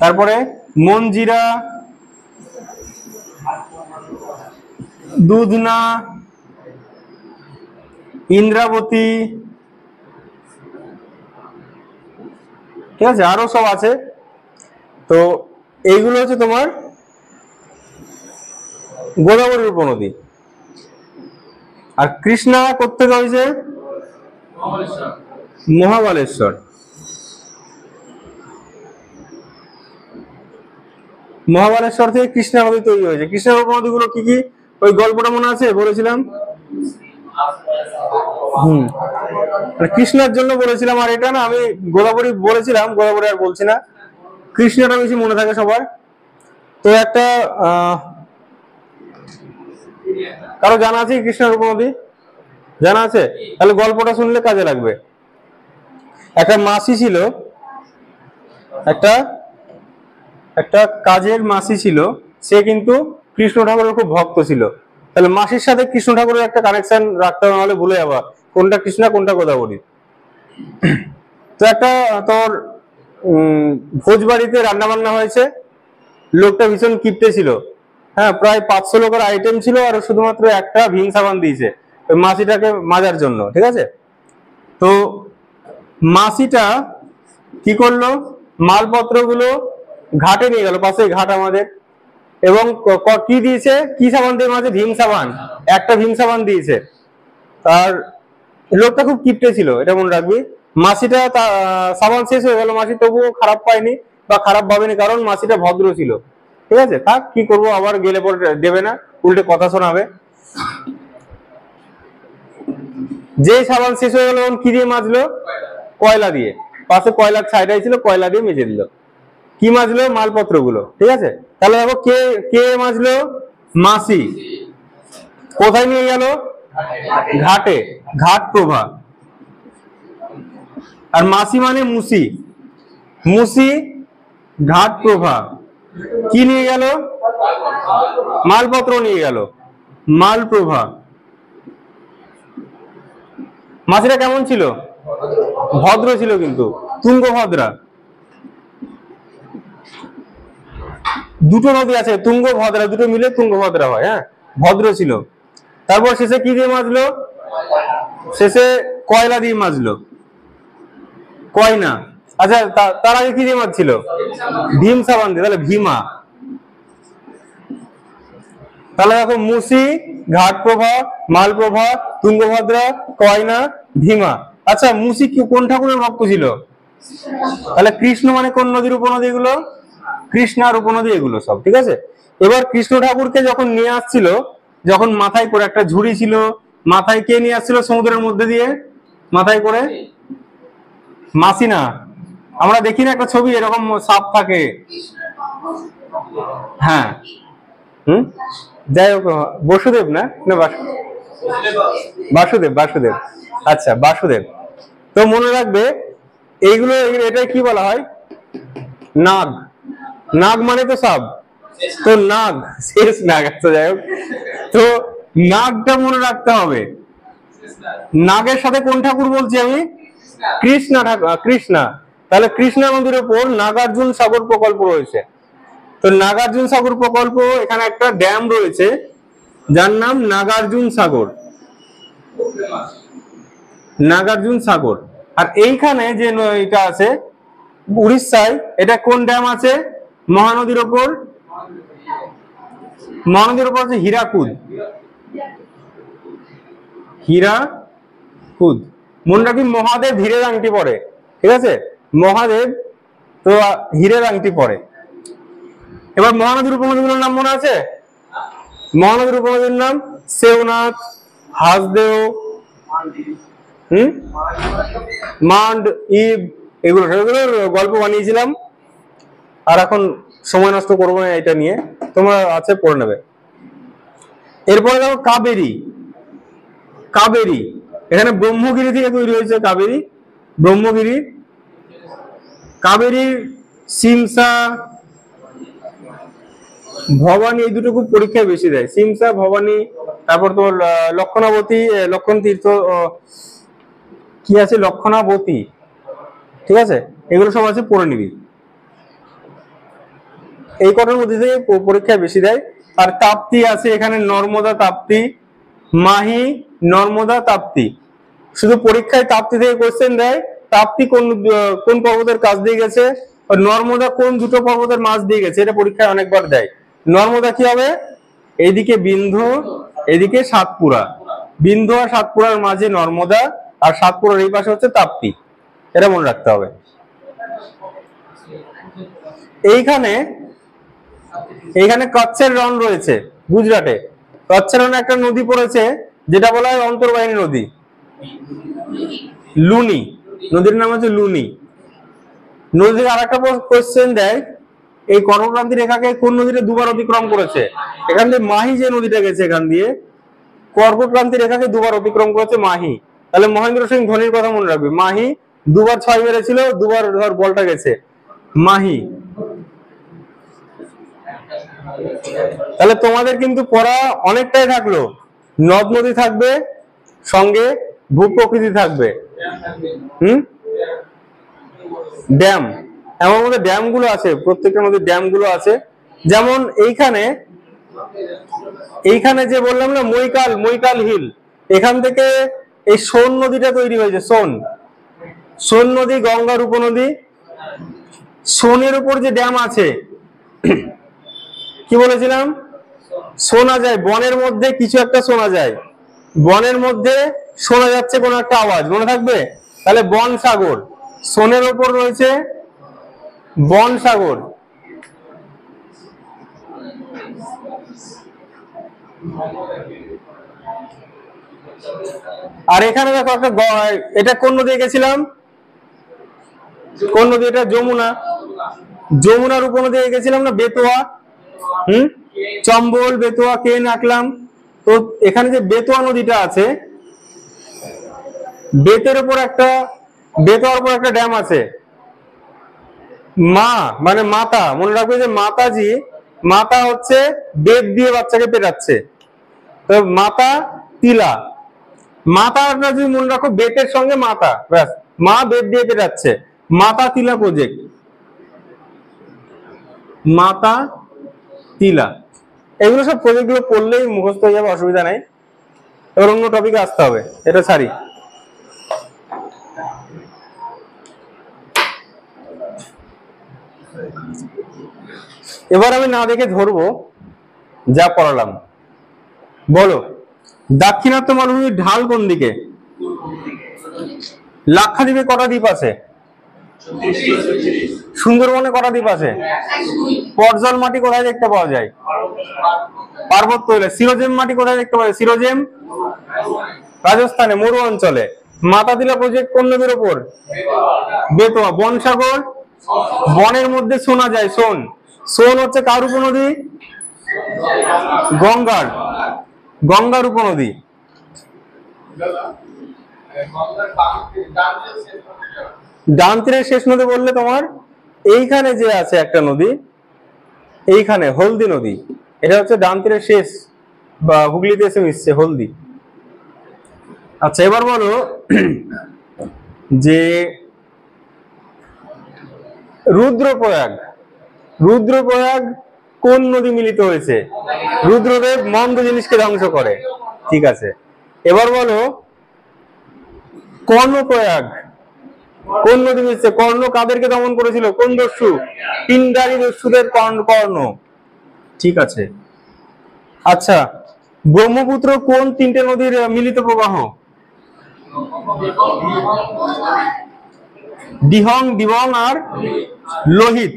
তারপরে মঞ্জিরা, দুধনা, ইন্দ্রাবতী, ঠিক আছে, আরো সব আছে। তো এইগুলো হচ্ছে তোমার গোদাবরীর উপনদী। আর কৃষ্ণা কোত্থেকে হয়েছে? মহাবালেশ্বর। মহাবালেশ্বর থেকে কৃষ্ণা নদী তৈরি হয়েছে। কৃষ্ণার উপনদীগুলো কি কি ওই গল্পটা মনে আছে বলেছিলাম? কৃষ্ণার জন্য বলেছিলাম, আর এটা না আমি গোদাবরী বলেছিলাম, গোদাবরী আর বলছি না, কৃষ্ণাটা বেশি মনে থাকে সবার। তো একটা কারো জানা আছে কৃষ্ণার উপনদী? জানা আছে? তাহলে গল্পটা শুনলে কাজে লাগবে। একটা মাসি ছিল, একটা একটা কাজের মাসি ছিল, সে কিন্তু কৃষ্ণ ঠাকুরের খুব ভক্ত ছিল। তাহলে মাসির সাথে কৃষ্ণ ঠাকুরের একটা কানেকশন রাখতে হবে, নাহলে ভুলে যাবা কোনটা কৃষ্ণা কোনটা গোদাবরী। তো একটা তোর ভোজ বাড়িতে রান্না বান্না হয়েছে, লোকটা ভীষণ কিপটে ছিল, হ্যাঁ, প্রায় 500 লোকের আইটেম ছিল, আর শুধুমাত্র একটা ভীম সাবান দিয়েছে ওই মাসিটাকে মাজার জন্য, ঠিক আছে। তো মাসিটা কি করলো, মালপত্রগুলো ঘাটে নিয়ে গেল, পাশে ঘাট আমাদের, এবং কি দিয়েছে, কি সাবান দিয়ে মাঝে? ভীম সাবান, একটা ভীম সাবান দিয়েছে। আর লোকটা খুব কিপটে ছিল, এটা মনে রাখবি। মাসিটা সাবান শেষ হয়ে গেল, মাসি তবুও খারাপ পায়নি বা খারাপ ভাবেনি, কারণ মাসিটা ভদ্র ছিল, ঠিক আছে। থাক, কি করবো, আবার গেলে পরে দেবে না, উল্টে কথা শোনাবে। যে সাবান শেষ হয়ে গেল, কি দিয়ে মাজলো? কয়লা দিয়ে, পাশে কয়লার ছাইটাই ছিল, কয়লা দিয়ে মেজে দিল। কি মাজলো? মালপত্র গুলো, ঠিক আছে। তাহলে দেখো কে কে মাজলো? মাসি। কোথায় নিয়ে গেল? ঘাটে, ঘাট প্রভা। আর মাসি মানে মুসি, মুসি ঘাট প্রভা কি নিয়ে গেল? মালপত্র নিয়ে গেল, মাল প্রভা। মাসিটা কেমন ছিল? ভদ্র ছিল, কিন্তু তুঙ্গভদ্রা। দুটো নদী আছে, তুঙ্গভদ্রা, দুটো মিলে তুঙ্গভদ্রা হয়, হ্যাঁ, ভদ্র ছিল। তারপর শেষে কি দিয়ে মাজলো? শেষে কয়লা দিয়ে মাজলো, কয়না। আচ্ছা, তার আগে কি দিয়ে মাজছিল? ভীম সাবান দিয়ে, তাহলে ভীমা। তাহলে দেখো মুসি, ঘাটপ্রভা, মালপ্রভা, তুঙ্গভদ্রা, কয়না, ভীমা। আচ্ছা, মুসি কোন ঠাকুরের ভক্ত ছিল? তাহলে কৃষ্ণ মানে কোন নদীর উপনদী এগুলো? কৃষ্ণার উপনদী এগুলো সব, ঠিক আছে। এবার কৃষ্ণ ঠাকুরকে যখন নিয়ে আসছিল, যখন মাথায় করে একটা ঝুড়ি ছিল, মাথায় কে নিয়ে আসছিল সমুদ্রের মধ্যে দিয়ে মাথায় করে? মাসি না, আমরা দেখি না একটা ছবি এরকম সাপ থাকে, হ্যাঁ, হুম, যাই হোক, বসুদেব না, না বাসুদেব, বাসুদেব। আচ্ছা, বাসুদেব। তো মনে রাখবে এইগুলো, এটা কি বলা হয়? নাগ। নাগ মানে তো সাপ, তো নাগ, শেষ নাগ। আচ্ছা, যাই হোক, তো নাগটা মনে রাখতে হবে। নাগের সাথে কোন ঠাকুর বলছি আমি? কৃষ্ণা ঠাকুর, কৃষ্ণা। তাহলে কৃষ্ণা নদীর উপর নাগার্জুন সাগর প্রকল্প রয়েছে। তো নাগার্জুন সাগর প্রকল্প, এখানে একটা ড্যাম রয়েছে যার নাম নাগার্জুন সাগর, নাগার্জুন সাগর। আর এইখানে যে এটা আছে উড়িষ্যায়, এটা কোন ড্যাম আছে মহানদীর ওপর? মহানদীর উপর আছে হীরাকুদ, হীরাকুদ। মনে রাখবি মহাদেব হীরের আংটি পরে, ঠিক আছে? মহাদেব তো হীরের আংটি পরে। এবার মহানদীর উপনদীগুলোর নাম মনে আছে? মহানদীর উপনদীর নাম সেওনাথ, হাসদেও, মান্ড, ইব, এগুলো সেগুলোর গল্প বানিয়েছিলাম। আর এখন সময় নষ্ট করবো না এটা নিয়ে, তোমরা আছে পড়ে নেবে। এরপরে দেখো কাবেরী। কাবেরী এখানে ব্রহ্মগিরি থেকে তৈরি হয়েছে কাবেরী, ব্রহ্মগিরি। কাবেরী, সিমসা, ভবানী, এই দুটো খুব পরীক্ষায় বেশি দেয়। সিমসা, ভবানী, তারপর তোর লক্ষণাবতী, লক্ষণ তীর্থ, কি আছে লক্ষণাবতী, ঠিক আছে? এগুলো সব আছে, পড়ে নিবি। এই কটার মধ্যে থেকে পরীক্ষায় বেশি দেয়। আর তাপ্তি আছে এখানে, নর্মদা, তাপ্তি, মাহি, নর্মদা, তাপ্তি। শুধু পরীক্ষায় তাপ্তি থেকে কোশ্চেন দেয়। তাপ্তি কোন কোন পর্বতের কাছ দিয়ে গেছে, নর্মদা কোন দুটো পর্বতের মাঝ দিয়ে গেছে, এটা পরীক্ষায় অনেকবার দেয়। নর্মদা কি হবে? এইদিকে বিন্ধু, এদিকে সাতপুরা। বিন্ধু আর সাতপুরার মাঝে নর্মদা, আর সাতপুরার এই পাশে হচ্ছে তাপ্তি। এটা মনে রাখতে হবে। এইখানে এইখানে কচ্ছের রণ রয়েছে গুজরাটে। কচ্ছের রণে একটা নদী পড়েছে যেটা বলা হয় অন্তর্বাহিনী নদী, লুনি। নদীর নাম হচ্ছে লুনি। নদীর আর একটা কোশ্চেন দেয়, এই কর্মক্রান্তি রেখাকে কোন নদীটা দুবার অতিক্রম করেছে? এখান থেকে মাহি যে নদীটা গেছে, এখান দিয়ে কর্কটক্রান্তি রেখাকে দুবার অতিক্রম করেছে মাহি। তাহলে মহেন্দ্র সিং ধোনির কথা মনে রাখবি, মাহি দুবার 6 মেরেছিল, দুবার ধর বলটা গেছে মাহি। তাহলে তোমাদের কিন্তু পড়া অনেকটাই থাকলো। নদ নদী থাকবে, সঙ্গে ভূপ্রকৃতি থাকবে, ড্যাম। এমন মধ্যে ড্যাম গুলো আছে, প্রত্যেকটা নদীর ড্যাম গুলো আছে। যেমন এইখানে, এইখানে যে বললাম না মৈকাল, মৈকাল হিল, এখান থেকে এই সোন নদীটা তৈরি হয়েছে। সোন, সোন নদী, গঙ্গার উপনদী। সোনের উপর যে ড্যাম আছে, কি বলেছিলাম? শোনা যায় বনের মধ্যে কিছু একটা শোনা যায়, বনের মধ্যে শোনা যাচ্ছে কোন একটা আওয়াজ, মনে থাকবে? তাহলে বন সাগর, সোনের উপর রয়েছে বন সাগর। আর এখানে দেখো একটা, এটা কোন নদী গেছিলাম? কোন নদী এটা? যমুনা। যমুনার উপনদী গেছিলাম না, বেতোয়া। চম্বল, বেতোয়া, কেন, আঁকলাম। তো এখানে যে বেতোয়া নদীটা আছে, বেতের উপর একটা, বেতোয়ার উপর একটা ড্যাম আছে। মা মানে মাতা, মনে রাখবে যে মাতাজি, মাতা হচ্ছে বেদ দিয়ে বাচ্চাকে পেটাচ্ছে, তো মাতা তিলা। মাতাটা যদি মনে রাখো, বেতের সঙ্গে মাতা, ব্যাস, মা বেদ দিয়ে পেটাচ্ছে, মাতা তিলা প্রজেক্ট, মাতা তিলা। এগুলো সব প্রজেক্ট গুলো পড়লেই মুখস্থ হয়ে যাবে, অসুবিধা নাই। এবার অন্য টপিকে আসতে হবে, এটা ছাড়ি। এবার আমি না দেখে ধরবো যা পড়ালাম। বলো, দাক্ষিণাত্য মালভূমির ঢাল কোন দিকে? লাক্ষাদ্বীপে কটা দ্বীপ আছে? সুন্দরবনে কটা দ্বীপ আছে? পর্জল মাটি কোথায় দেখতে পাওয়া যায়? পার্বত্য এলাকায়। সিরোজেম মাটি কোথায় দেখতে পাওয়া যায়? সিরোজেম রাজস্থানে, মরু অঞ্চলে। মাতাতিলা প্রজেক্ট কোন নদীর উপর? বেতোয়া। বনসাগর, বনের মধ্যে শোনা যায়, শোন। সোন হচ্ছে কার উপনদী? গঙ্গার। গঙ্গার উপনদী। ডান তীরের শেষ নদী বললে তোমার এইখানে যে আছে একটা নদী, এইখানে হলদি নদী, এটা হচ্ছে ডান তীরের শেষ, বা হুগলিতে এসে মিশছে হলদি। আচ্ছা এবার বলো যে রুদ্রপ্রয়াগ, রুদ্রপ্রয়াগ কোন নদী মিলিত হয়েছে? রুদ্রদেব মন্দ জিনিসকে ধ্বংস করে। ঠিক আছে, এবার বলো কর্ণপ্রয়াগ কোন নদী মিশছে? কর্ণ কাদেরকে দমন করেছিল? কোন দস্যু? পিণ্ডারী দস্যুদের কর্ণ। ঠিক আছে। আচ্ছা ব্রহ্মপুত্র কোন তিনটে নদীর মিলিত প্রবাহ? দিহং, দিবং আর লোহিত।